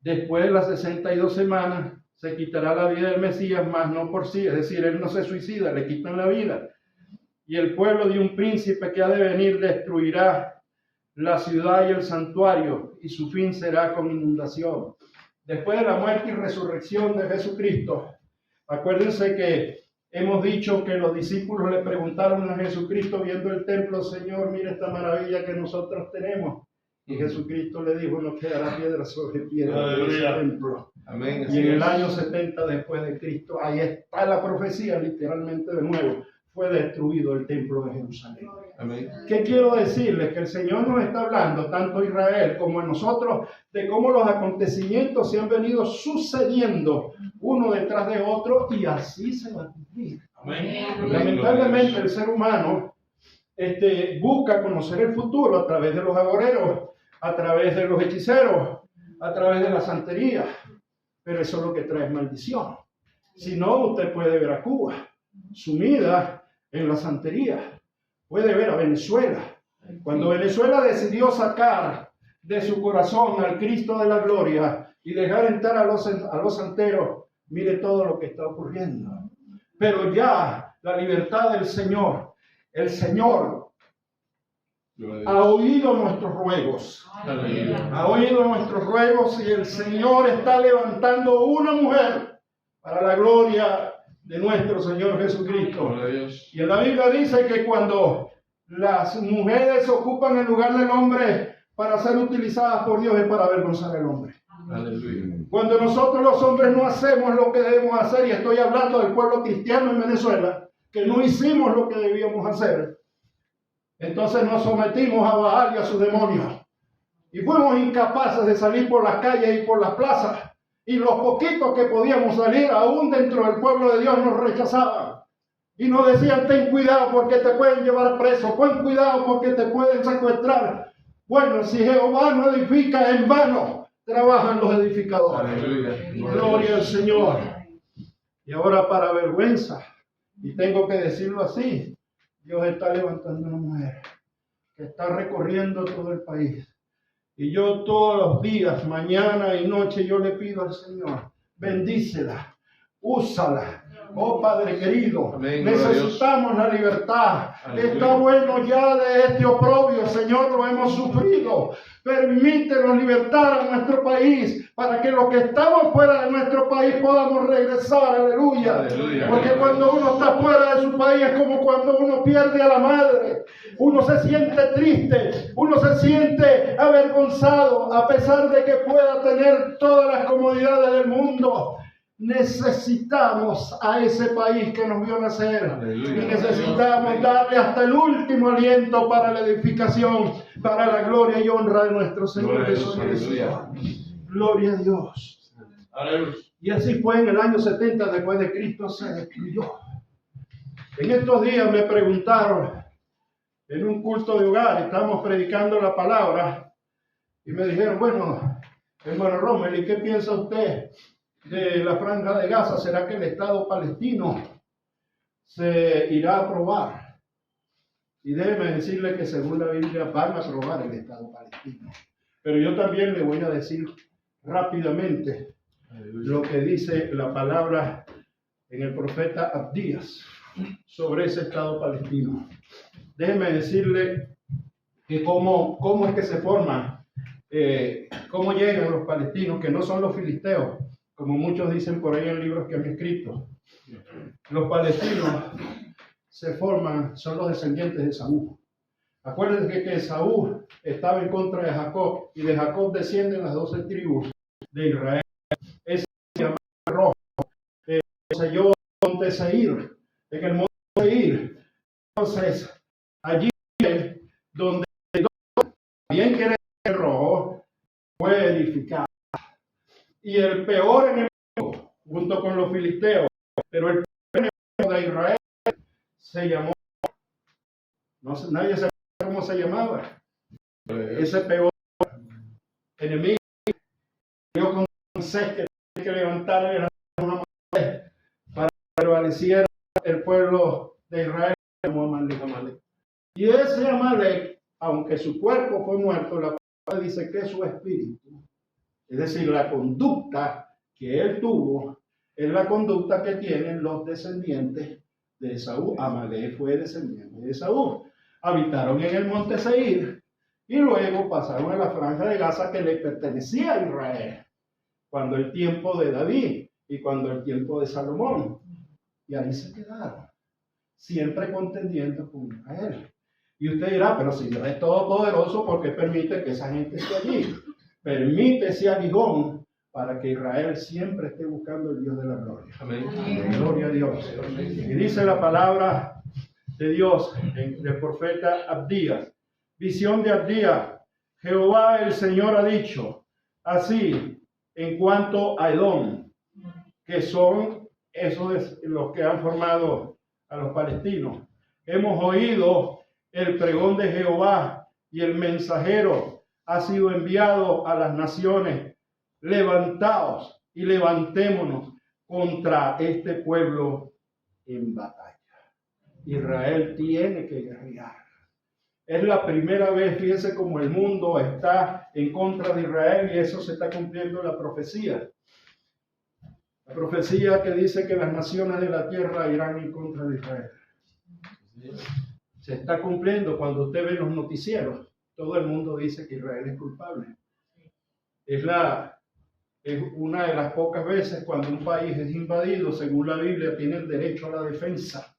después de las 62 semanas, se quitará la vida del Mesías, mas no por sí. Es decir, él no se suicida, le quitan la vida. Y el pueblo de un príncipe que ha de venir destruirá la ciudad y el santuario, y su fin será con inundación. Después de la muerte y resurrección de Jesucristo, acuérdense que hemos dicho que los discípulos le preguntaron a Jesucristo viendo el templo, Señor, mira esta maravilla que nosotros tenemos. Y Jesucristo le dijo, no quedará piedra sobre piedra en ese templo. Amén. Y en el año 70 después de Cristo, ahí está la profecía, literalmente de nuevo, fue destruido el templo de Jerusalén. Amén. ¿Qué quiero decirles? Que el Señor nos está hablando, tanto a Israel como a nosotros, de cómo los acontecimientos se han venido sucediendo uno detrás de otro, y así se va a cumplir. Amén. Lamentablemente el ser humano busca conocer el futuro a través de los agoreros, a través de los hechiceros, a través de la santería, pero eso es lo que trae maldición. Si no, usted puede ver a Cuba sumida en la santería, puede ver a Venezuela. Cuando Venezuela decidió sacar de su corazón al Cristo de la gloria y dejar entrar a los santeros, mire todo lo que está ocurriendo. Pero ya la libertad del Señor, el Señor ha oído nuestros ruegos. Aleluya. Ha oído nuestros ruegos, y el Señor está levantando una mujer para la gloria de nuestro Señor Jesucristo. Gloria a Dios. Y en la Biblia dice que cuando las mujeres ocupan el lugar del hombre para ser utilizadas por Dios, es para avergonzar al hombre. Aleluya. Cuando nosotros los hombres no hacemos lo que debemos hacer, y estoy hablando del pueblo cristiano en Venezuela, que no hicimos lo que debíamos hacer, entonces nos sometimos a Baal y a sus demonios. Y fuimos incapaces de salir por las calles y por las plazas. Y los poquitos que podíamos salir, aún dentro del pueblo de Dios, nos rechazaban. Y nos decían, ten cuidado porque te pueden llevar preso, ten cuidado porque te pueden secuestrar. Bueno, si Jehová no edifica, en vano trabajan los edificadores. Aleluya. Gloria al Señor. Y ahora, para vergüenza, y tengo que decirlo así, Dios está levantando una mujer que está recorriendo todo el país. Y yo todos los días, mañana y noche, yo le pido al Señor, bendícela, úsala. Oh Padre querido, Amén, necesitamos la libertad. Aleluya. Está bueno ya de este oprobio, Señor, lo hemos sufrido. Permítenos libertar a nuestro país para que los que estamos fuera de nuestro país podamos regresar. Aleluya. Aleluya. Porque cuando uno está fuera de su país es como cuando uno pierde a la madre. Uno se siente triste, uno se siente avergonzado a pesar de que pueda tener todas las comodidades del mundo. Necesitamos a ese país que nos vio nacer. Aleluya. Y necesitamos darle hasta el último aliento para la edificación, para la gloria y honra de nuestro Señor Gloria a Dios, Jesucristo. aleluya. Gloria a Dios. Aleluya. Y así fue en el año 70 después de Cristo se destruyó. En estos días me preguntaron en un culto de hogar, estamos predicando la palabra y me dijeron, bueno, hermano Rommel, ¿y qué piensa usted de la franja de Gaza? ¿Será que el Estado palestino se irá a aprobar? Y déjeme decirle que según la Biblia van a aprobar el Estado palestino. Pero yo también le voy a decir rápidamente lo que dice la palabra en el profeta Abdías sobre ese Estado palestino. Déjeme decirle que cómo es que se forman, cómo llegan los palestinos, que no son los filisteos, como muchos dicen por ahí en libros que han escrito. Los palestinos se forman, son los descendientes de Saúl. Acuérdense que Saúl estaba en contra de Jacob, y de Jacob descienden las 12 tribus de Israel. Ese se llama rojo. Se halló en Monte Seir, en el Monte Seir. Entonces, allí donde también quiere el rojo, fue edificado. Y el peor enemigo, junto con los filisteos, pero el peor enemigo de Israel se llamó, no sé, nadie sabe cómo se llamaba. Ese peor enemigo, yo con Moisés que tiene que levantar una mujer para que prevaleciera el pueblo de Israel, como Amalek. Y ese Amalek, aunque su cuerpo fue muerto, la palabra dice que su espíritu, es decir, la conducta que él tuvo, es la conducta que tienen los descendientes de Esaú. Amalek fue descendiente de Esaú. Habitaron en el monte Seir y luego pasaron a la franja de Gaza que le pertenecía a Israel, cuando el tiempo de David y cuando el tiempo de Salomón. Y ahí se quedaron, siempre contendiendo con Israel. Y usted dirá, pero si Dios es todopoderoso, ¿por qué permite que esa gente esté allí? Permite ese aguijón para que Israel siempre esté buscando el Dios de la gloria. Amén. Gloria a Dios. Y dice la palabra de Dios del profeta Abdías. Visión de Abdías. Jehová el Señor ha dicho así en cuanto a Edom, que son esos los que han formado a los palestinos. Hemos oído el pregón de Jehová y el mensajero ha sido enviado a las naciones. Levantaos y levantémonos contra este pueblo en batalla. Israel tiene que guerrear. Es la primera vez, fíjense cómo el mundo está en contra de Israel y eso se está cumpliendo en la profecía. La profecía que dice que las naciones de la tierra irán en contra de Israel. Se está cumpliendo cuando usted ve los noticieros. Todo el mundo dice que Israel es culpable. Es una de las pocas veces cuando un país es invadido, según la Biblia, tiene el derecho a la defensa.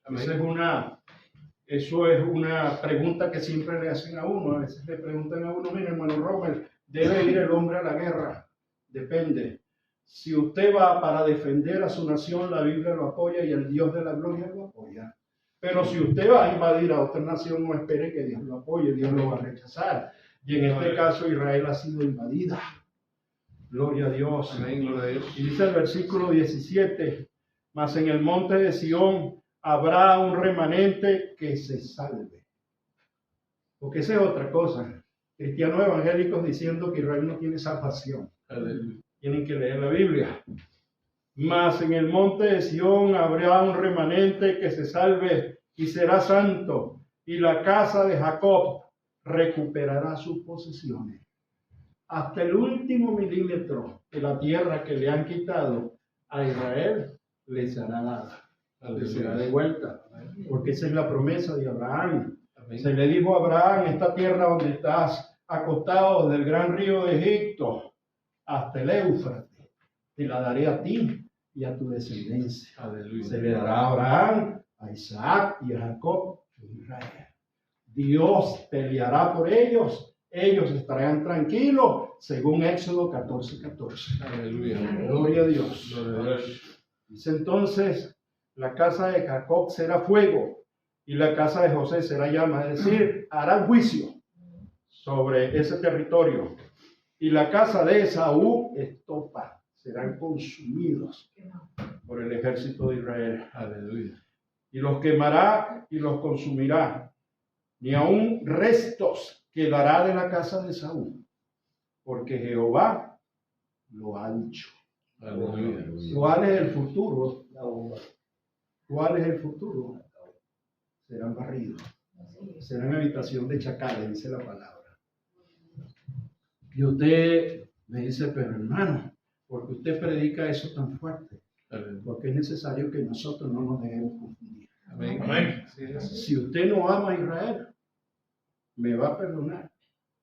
Eso es una pregunta que siempre le hacen a uno. A veces le preguntan a uno, mire, hermano Rommel, ¿debe ir el hombre a la guerra? Depende. Si usted va para defender a su nación, la Biblia lo apoya y el Dios de la gloria lo apoya. Pero si usted va a invadir a otra nación, no espere que Dios lo apoye, Dios lo va a rechazar. Y en este caso Israel ha sido invadida. Gloria a Dios. Amén, gloria a Dios. Y dice el versículo 17, mas en el monte de Sión habrá un remanente que se salve. Porque esa es otra cosa. cristianos evangélicos diciendo que Israel no tiene salvación. Aleluya. Tienen que leer la Biblia. Mas en el monte de Sión habrá un remanente que se salve y será santo, y la casa de Jacob recuperará sus posesiones. Hasta el último milímetro de la tierra que le han quitado a Israel, les será dada, les será de vuelta, porque esa es la promesa de Abraham. Amén. Se le dijo a Abraham, esta tierra donde estás acostado del gran río de Egipto hasta el Éufrates, te la daré a ti y a tu descendencia. Aleluya. Se le dará a Abraham, a Isaac y a Jacob, a Israel. Dios peleará por ellos, ellos estarán tranquilos, según Éxodo 14:14. Aleluya. Gloria a Dios. Gloria a Dios. Dice entonces, la casa de Jacob será fuego y la casa de José será llama, es decir, harán juicio sobre ese territorio. Y la casa de Esaú estopa, serán consumidos por el ejército de Israel. Aleluya. Y los quemará y los consumirá, ni aun restos quedará de la casa de Esaú, porque Jehová lo ha dicho. Aleluya. ¿Cuál es el futuro? ¿Cuál es el futuro? Serán barridos, serán habitación de chacales, dice la palabra. Y usted me dice, pero hermano, ¿por qué usted predica eso tan fuerte? Aleluya. Porque es necesario que nosotros no nos dejemos confundir. Amén. Amén. Sí, es. Si usted no ama a Israel, me va a perdonar,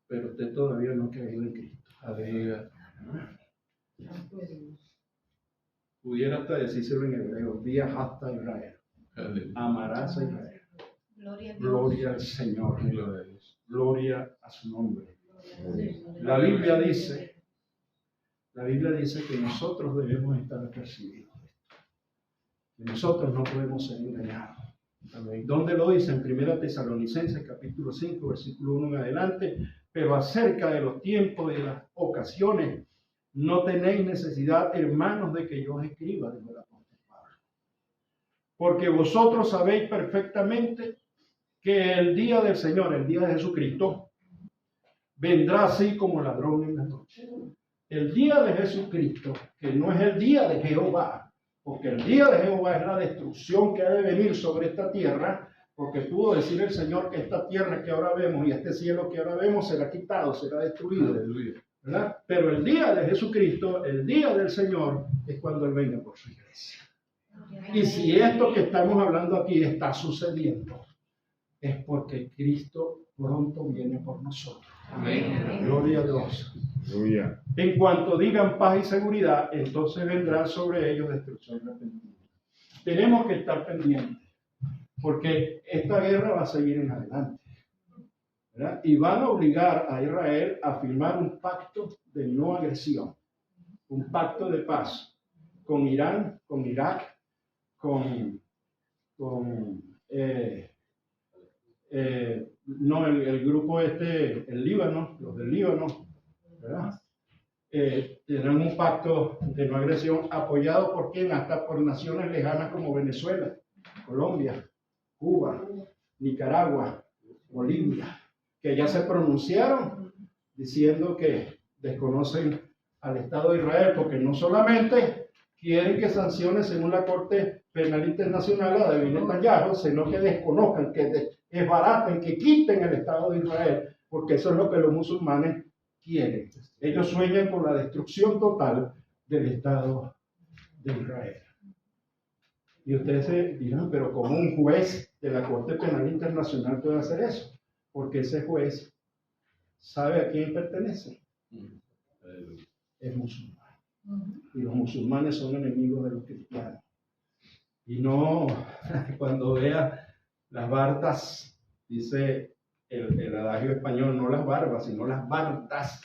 pero usted todavía no ha creído en Cristo. Aleluya. Pudiera hasta decírselo en hebreo, vía hasta Israel. Aleluya. Amarás a Israel. Gloria a Dios. Gloria al Señor. Gloria a Dios. Gloria a su nombre. La Biblia dice que nosotros debemos estar apercibidos de esto. Que nosotros no podemos ser engañados. Amén. ¿Dónde lo dice? En 1 Tesalonicenses capítulo 5, versículo 1 en adelante. Pero acerca de los tiempos y de las ocasiones, no tenéis necesidad, hermanos, de que yo os escriba, dijo el apóstol Pablo. Porque vosotros sabéis perfectamente que el día del Señor, el día de Jesucristo, vendrá así como ladrón en la noche. El día de Jesucristo, que no es el día de Jehová, porque el día de Jehová es la destrucción que ha de venir sobre esta tierra, porque pudo decir el Señor que esta tierra que ahora vemos y este cielo que ahora vemos será quitado, será destruido, Aleluya. ¿verdad? Pero el día de Jesucristo, el día del Señor, es cuando Él venga por su iglesia. Y si esto que estamos hablando aquí está sucediendo, es porque Cristo pronto viene por nosotros. Amén. Gloria a Dios. Aleluya. En cuanto digan paz y seguridad, entonces vendrá sobre ellos destrucción repentina. Tenemos que estar pendientes, porque esta guerra va a seguir en adelante, ¿verdad? Y van a obligar a Israel a firmar un pacto de no agresión, un pacto de paz con Irán, con Irak, el grupo el Líbano, los del Líbano, ¿verdad? Tendrán un pacto de no agresión apoyado por quién, hasta por naciones lejanas como Venezuela, Colombia, Cuba, Nicaragua, Bolivia, que ya se pronunciaron diciendo que desconocen al Estado de Israel, porque no solamente quieren que sancione según la Corte Penal Internacional a David Netanyahu, sino que desconozcan, que desbaraten, que quiten el Estado de Israel, porque eso es lo que los musulmanes quieren. Ellos sueñan con la destrucción total del Estado de Israel. Y ustedes se dirán, pero ¿cómo un juez de la Corte Penal Internacional puede hacer eso? Porque ese juez sabe a quién pertenece. Aleluya. Es musulmán. Y los musulmanes son enemigos de los cristianos. Y no, cuando vea las barbas, dice el adagio español, no las barbas, sino las barbas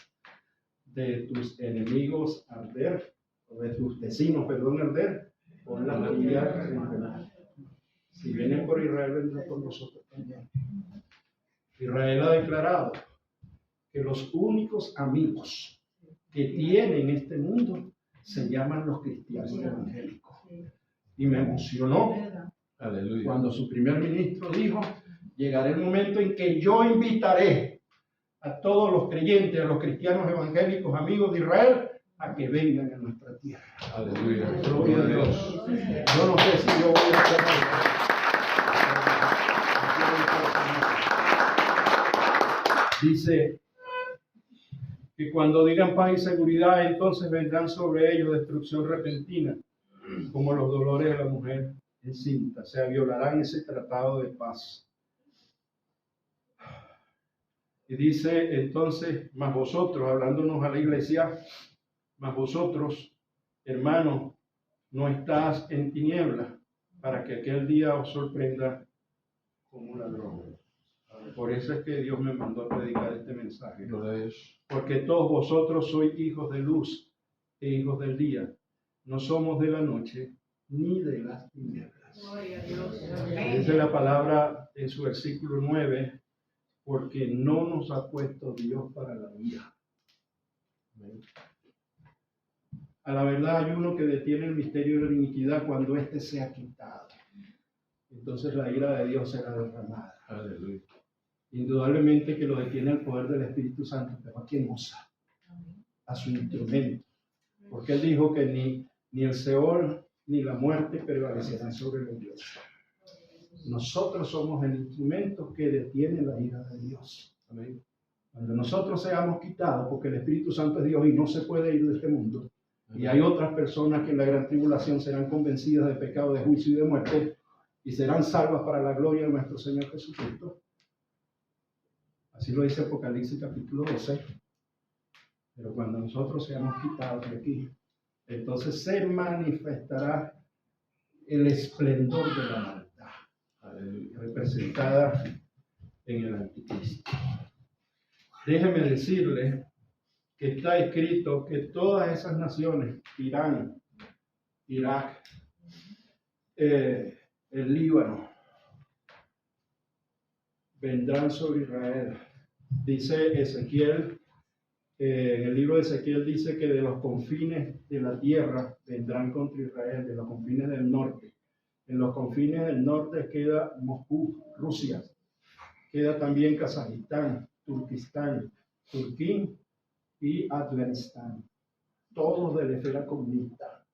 de tus enemigos arder, o de tus vecinos, perdón, arder, con la mayoría. Si vienen por Israel, vendrán por nosotros también. Israel ha declarado que los únicos amigos que tiene en este mundo se llaman los cristianos evangélicos. Y me emocionó Aleluya. cuando su primer ministro dijo, llegará el momento en que yo invitaré a todos los creyentes, a los cristianos evangélicos, amigos de Israel, a que vengan a nuestra tierra. Aleluya. Gloria a Dios. Yo no sé si yo voy a hacer dice que cuando digan paz y seguridad, entonces vendrán sobre ellos destrucción repentina, como los dolores de la mujer encinta. O sea, violarán ese tratado de paz. Y dice entonces, mas vosotros, hablándonos a la iglesia, mas vosotros, hermanos, no estás en tinieblas, para que aquel día os sorprenda como un ladrón. Por eso es que Dios me mandó a predicar este mensaje. Gloria a Dios. Porque todos vosotros sois hijos de luz e hijos del día. No somos de la noche ni de las tinieblas. Gloria a Dios. Dice la palabra en su versículo 9, porque no nos ha puesto Dios para la vida. A la verdad hay uno que detiene el misterio de la iniquidad cuando éste sea quitado. Entonces la ira de Dios será derramada. Aleluya. Indudablemente que lo detiene el poder del Espíritu Santo, pero ¿a quién usa? A su instrumento. Porque él dijo que ni el Seol ni la muerte prevalecerán sobre la iglesia. Nosotros somos el instrumento que detiene la ira de Dios. Amén. Cuando nosotros seamos quitados, porque el Espíritu Santo es Dios y no se puede ir de este mundo, y hay otras personas que en la gran tribulación serán convencidas de pecado, de juicio y de muerte, y serán salvas para la gloria de nuestro Señor Jesucristo. Así lo dice Apocalipsis capítulo 12. Pero cuando nosotros seamos quitados de aquí, entonces se manifestará el esplendor de la maldad, representada en el Anticristo. Déjeme decirle que está escrito que todas esas naciones, Irán, Irak, el Líbano, vendrán sobre Israel. Dice Ezequiel, en el libro de Ezequiel dice que de los confines de la tierra vendrán contra Israel, de los confines del norte. En los confines del norte queda Moscú, Rusia. Queda también Kazajistán, Turquistán, Turquía y Afganistán. Todos de la esfera comunista.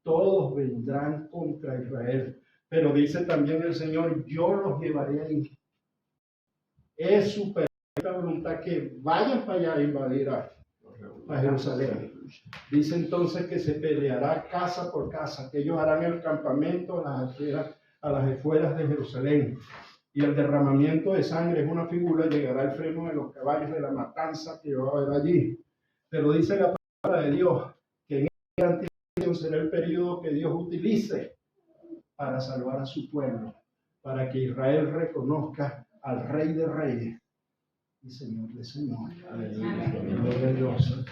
Todos vendrán contra Israel. Pero dice también el Señor, yo los llevaré ahí. Es su perfecta voluntad que vayan para allá a invadir a Jerusalén. Dice entonces que se peleará casa por casa, que ellos harán el campamento a las afueras de Jerusalén. Y el derramamiento de sangre es una figura, llegará el freno de los caballos de la matanza que va a haber allí. Pero dice la palabra de Dios que en esta tribulación será el periodo que Dios utilice para salvar a su pueblo, para que Israel reconozca al Rey de Reyes y Señor de Señores. Gloria a Dios.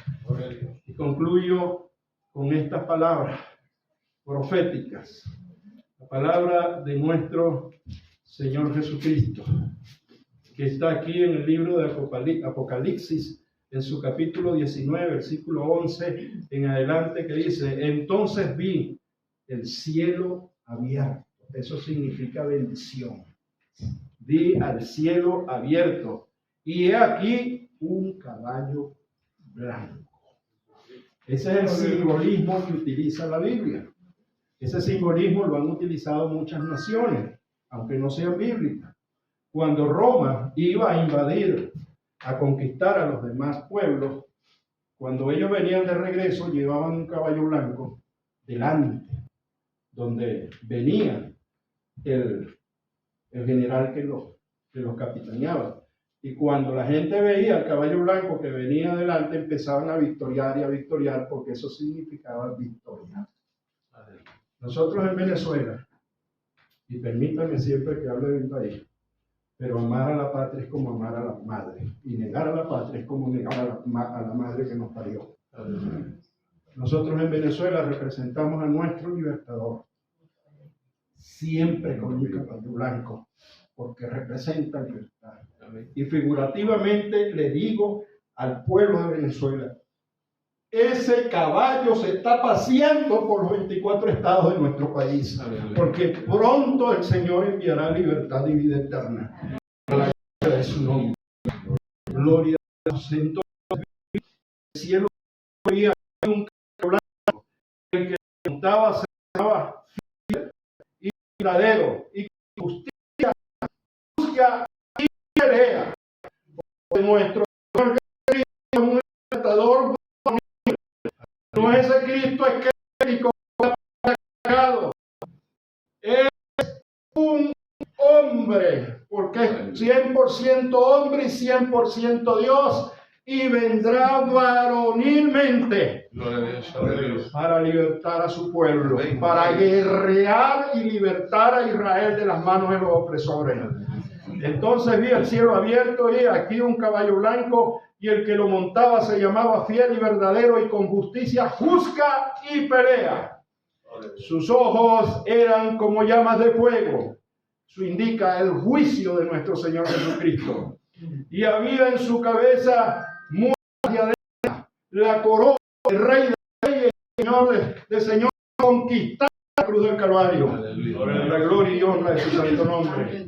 Y concluyo con estas palabras proféticas, la palabra de nuestro Señor Jesucristo, que está aquí en el libro de Apocalipsis, en su capítulo 19, versículo 11 en adelante, que dice: entonces vi el cielo abierto. Eso significa bendición. Vi al cielo abierto y he aquí un caballo blanco. Ese es el simbolismo que utiliza la Biblia. Ese simbolismo lo han utilizado muchas naciones, aunque no sean bíblicas. Cuando Roma iba a invadir, a conquistar a los demás pueblos, cuando ellos venían de regreso, llevaban un caballo blanco delante, donde venía el general que los capitaneaba. Y cuando la gente veía al caballo blanco que venía adelante, empezaban a victoriar y a victoriar, porque eso significaba victoria. Nosotros en Venezuela, y permítanme siempre que hable de mi país, pero amar a la patria es como amar a la madre, y negar a la patria es como negar a la madre que nos parió. Nosotros en Venezuela representamos a nuestro libertador, siempre con un caballo blanco, porque representa libertad. Y figurativamente le digo al pueblo de Venezuela, ese caballo se está paseando por los 24 estados de nuestro país, porque pronto el Señor enviará libertad y vida eterna. La gloria de su nombre. Gloria a Dios. Entonces, el cielo había un caballo blanco, el que montaba se llamaba Fiel y verdadero, y justicia y pelea. Nuestro Señor Cristo es un libertador. No es ese Cristo esquético, pecado. Es un hombre, porque es 100% hombre y 100% Dios, y vendrá varonilmente para libertar a su pueblo, para guerrear y libertar a Israel de las manos de los opresores. Entonces vi el cielo abierto y aquí un caballo blanco, y el que lo montaba se llamaba Fiel y Verdadero, y con justicia juzga y pelea. Sus ojos eran como llamas de fuego. Eso indica el juicio de nuestro Señor Jesucristo. Y había en su cabeza muchas diademas, la corona del Rey de Reyes, Señor de Señor, conquistar la cruz del Calvario. La gloria y honra de su santo nombre.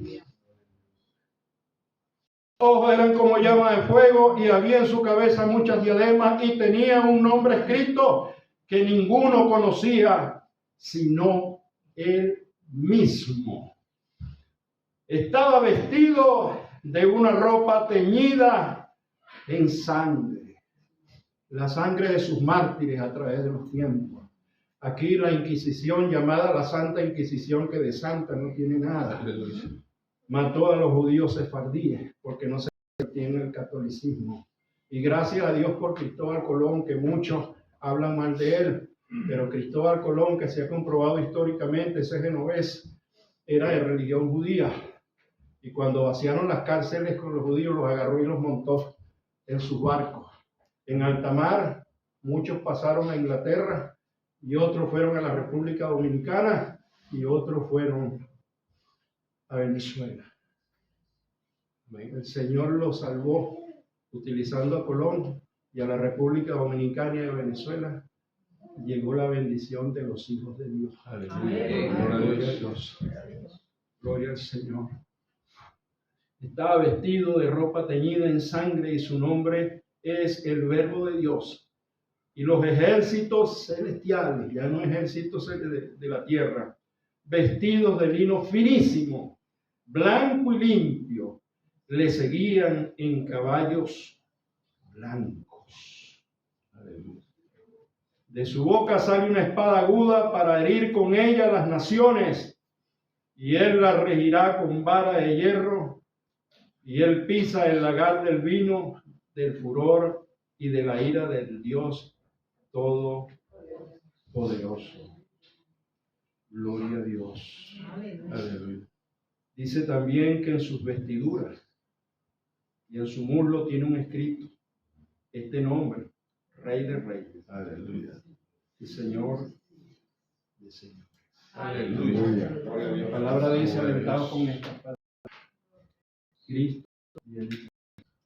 Sus ojos eran como llamas de fuego, y había en su cabeza muchas diademas, y tenía un nombre escrito que ninguno conocía sino él mismo. Estaba vestido de una ropa teñida en sangre, la sangre de sus mártires a través de los tiempos. Aquí la Inquisición, llamada la Santa Inquisición, que de santa no tiene nada, mató a los judíos sefardíes porque no se convertían en el catolicismo. Y gracias a Dios por Cristóbal Colón, que muchos hablan mal de él, pero Cristóbal Colón, que se ha comprobado históricamente, ese genovés, era de religión judía. Y cuando vaciaron las cárceles con los judíos, los agarró y los montó en sus barcos. En alta mar, muchos pasaron a Inglaterra, y otros fueron a la República Dominicana, y otros fueron a Venezuela. El Señor los salvó utilizando a Colón, y a la República Dominicana y a Venezuela llegó la bendición de los hijos de Dios. Gloria a Dios. Gloria al Señor. Estaba vestido de ropa teñida en sangre, y su nombre es el Verbo de Dios. Y los ejércitos celestiales, ya no ejércitos de la tierra, vestidos de lino finísimo, blanco y limpio, le seguían en caballos blancos. De su boca sale una espada aguda para herir con ella las naciones, y él la regirá con vara de hierro, y él pisa el lagar del vino, del furor y de la ira del Dios Todopoderoso. Gloria a Dios. Aleluya. Dice también que en sus vestiduras y en su muslo tiene un escrito este nombre: Rey de Reyes. Aleluya. Y Señor de Señores. Aleluya. La palabra dice, alentado con esta palabra, Cristo viene.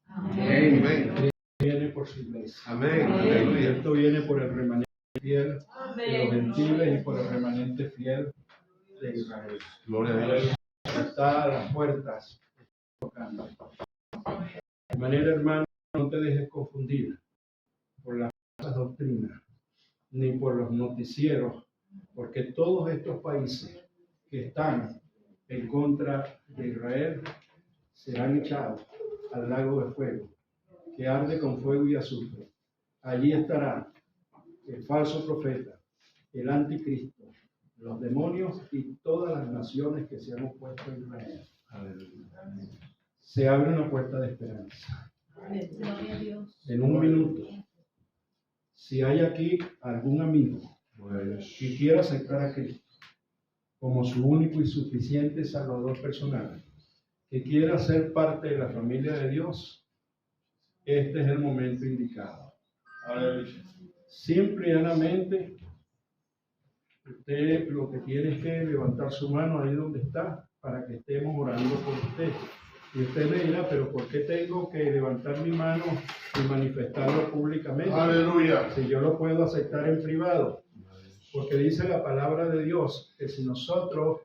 Amén. Cristo viene por su iglesia. Amén. Cristo viene por el remanente fiel de los gentiles y por el remanente fiel de Israel. Gloria a Dios. Está a las puertas tocando. De manera, hermano, no te dejes confundir por las falsas doctrinas ni por los noticieros, porque todos estos países que están en contra de Israel serán echados al lago de fuego, que arde con fuego y azufre. Allí estará el falso profeta, el anticristo, los demonios y todas las naciones que se han opuesto a Israel. Se abre una puerta de esperanza. En un minuto, si hay aquí algún amigo que quiera aceptar a Cristo como su único y suficiente Salvador personal, que quiera ser parte de la familia de Dios, este es el momento indicado. Simple y llanamente, usted lo que tiene es que levantar su mano ahí donde está, para que estemos orando por usted. Y usted me dirá, pero ¿por qué tengo que levantar mi mano y manifestarlo públicamente? Aleluya. Si yo lo puedo aceptar en privado. Porque dice la palabra de Dios que si nosotros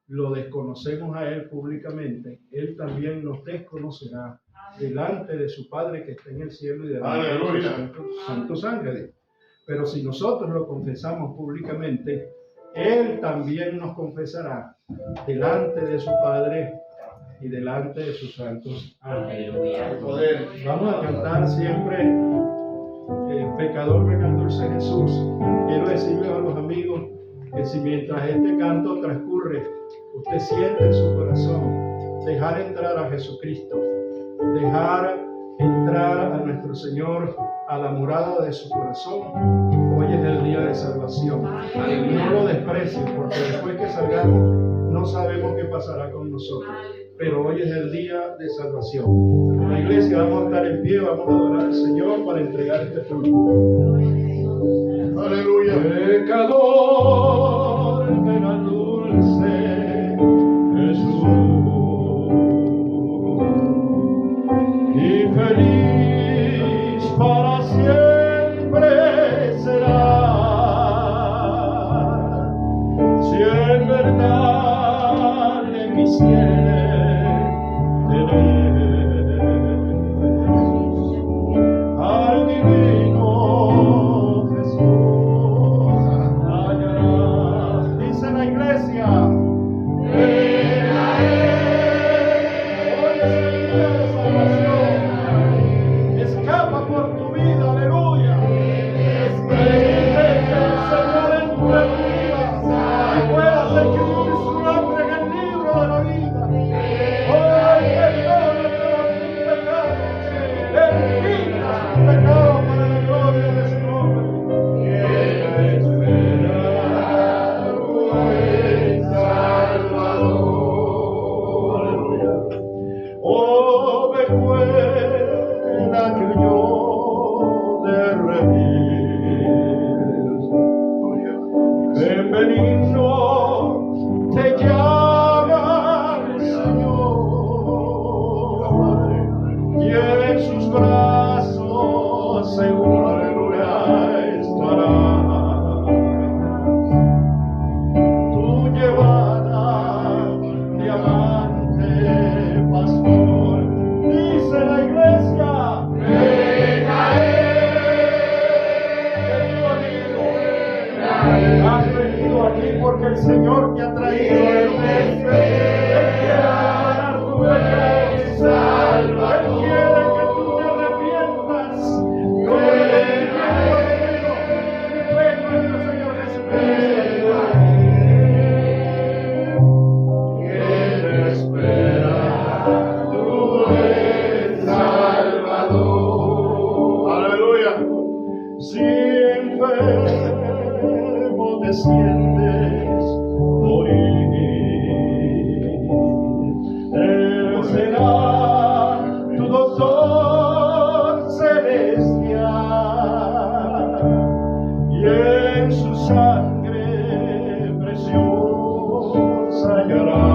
lo desconocemos a Él públicamente, Él también nos desconocerá delante de su Padre que está en el cielo y delante de Aleluya. sus santos ángeles. Pero si nosotros lo confesamos públicamente, Él también nos confesará delante de su Padre y delante de sus santos ángeles. Poder. Vamos a cantar siempre Pecador ven al dulce Jesús. Quiero decirles a los amigos que si mientras este canto transcurre, usted siente en su corazón dejar entrar a Jesucristo, dejar entrar a nuestro Señor a la morada de su corazón, hoy es el día de salvación. No lo desprecie, porque después que salgamos no sabemos qué pasará con nosotros, pero hoy es el día de salvación. En la iglesia vamos a estar en pie, vamos a adorar al Señor para entregar este fruto. Aleluya. Pecador, ven al dulce Jesús, y feliz para siempre será, si en verdad le quisiere tener al divino Jesús. Dice la iglesia, ven a Él. Hoy es el día de salvación. Escapa por tu vida, aleluya. Permite que el Señor entre en tu vida y puedas escribir su nombre en el libro de la vida. Hoy perdona tus pecados, elimina tus pecados para la gloria de su nombre. Oh, recuerda que yo te redimí. Ven benigno, te llama el Señor, y en sus brazos segura estará. Tú llevada de amante pastor, dice la iglesia, ven a Él. Has venido aquí porque el Señor te ha traído. Él quiere ganar tu pecado. Él quiere que tú te arrepientas. Ven a Él. Ven nuestro Señor Jesucristo. ¿Quién espera tu buen Salvador? Aleluya. Si enfermo te sientes morir, Él será tu doctor celestial, y en su sangre preciosa hallará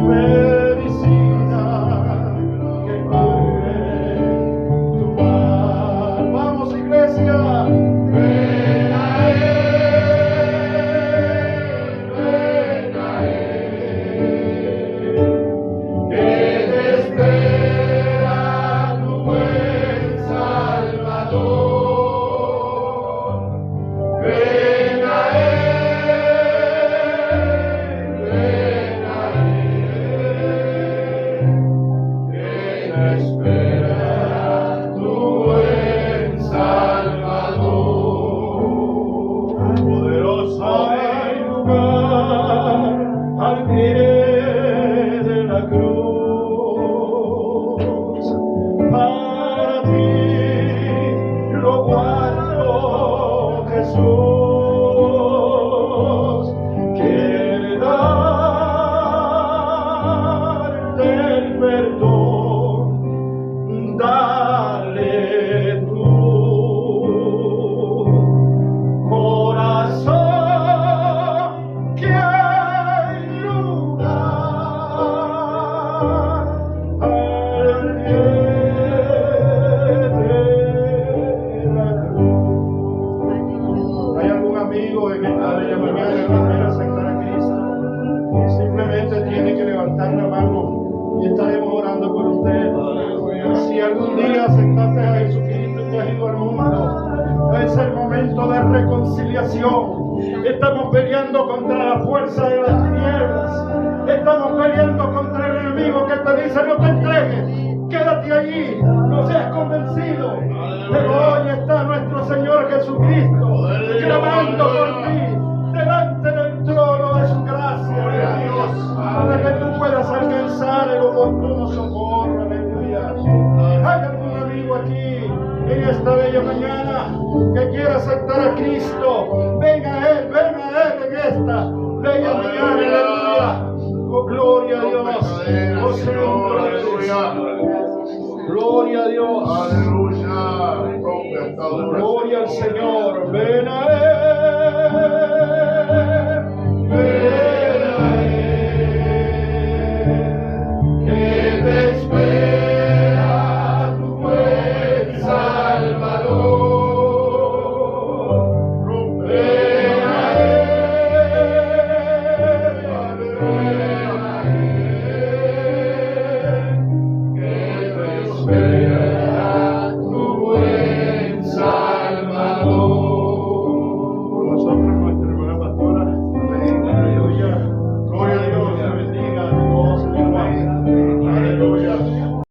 medicina que cure tu mal. Vamos, iglesia, ven a Él, ven a Él, que te espera tu buen Salvador. Ven a Él, ven a Él, que te espera tu buen Salvador. Poderoso hay lugar al pie de la cruz, para ti lo guardo, Jesús. Quiere darte el perdón, dale tú, corazón, que hay lugar al pie de la cruz. ¿Hay algún amigo en esta bella mañana que quiera aceptar a Cristo? Simplemente tiene que levantar la mano y estaremos orando por usted. Si algún día aceptaste a Jesucristo y te has ido al mundo, es el momento de reconciliación. Estamos peleando contra la fuerza de las tinieblas. Estamos peleando contra el enemigo que te dice: no te entregues, quédate allí, no seas convencido. Pero hoy está nuestro Señor Jesucristo clamando por ti delante del trono de su gracia, de Dios, para que tú puedas alcanzar el oportuno socorro. Aleluya. ¿Hay algún amigo aquí en esta bella mañana que quiera aceptar a Cristo? Venga a Él en esta bella mañana. Aleluya. Oh, gloria a Dios. Oh, Señor. Gloria a Dios. Aleluya. Gloria al Señor. Ven a Él.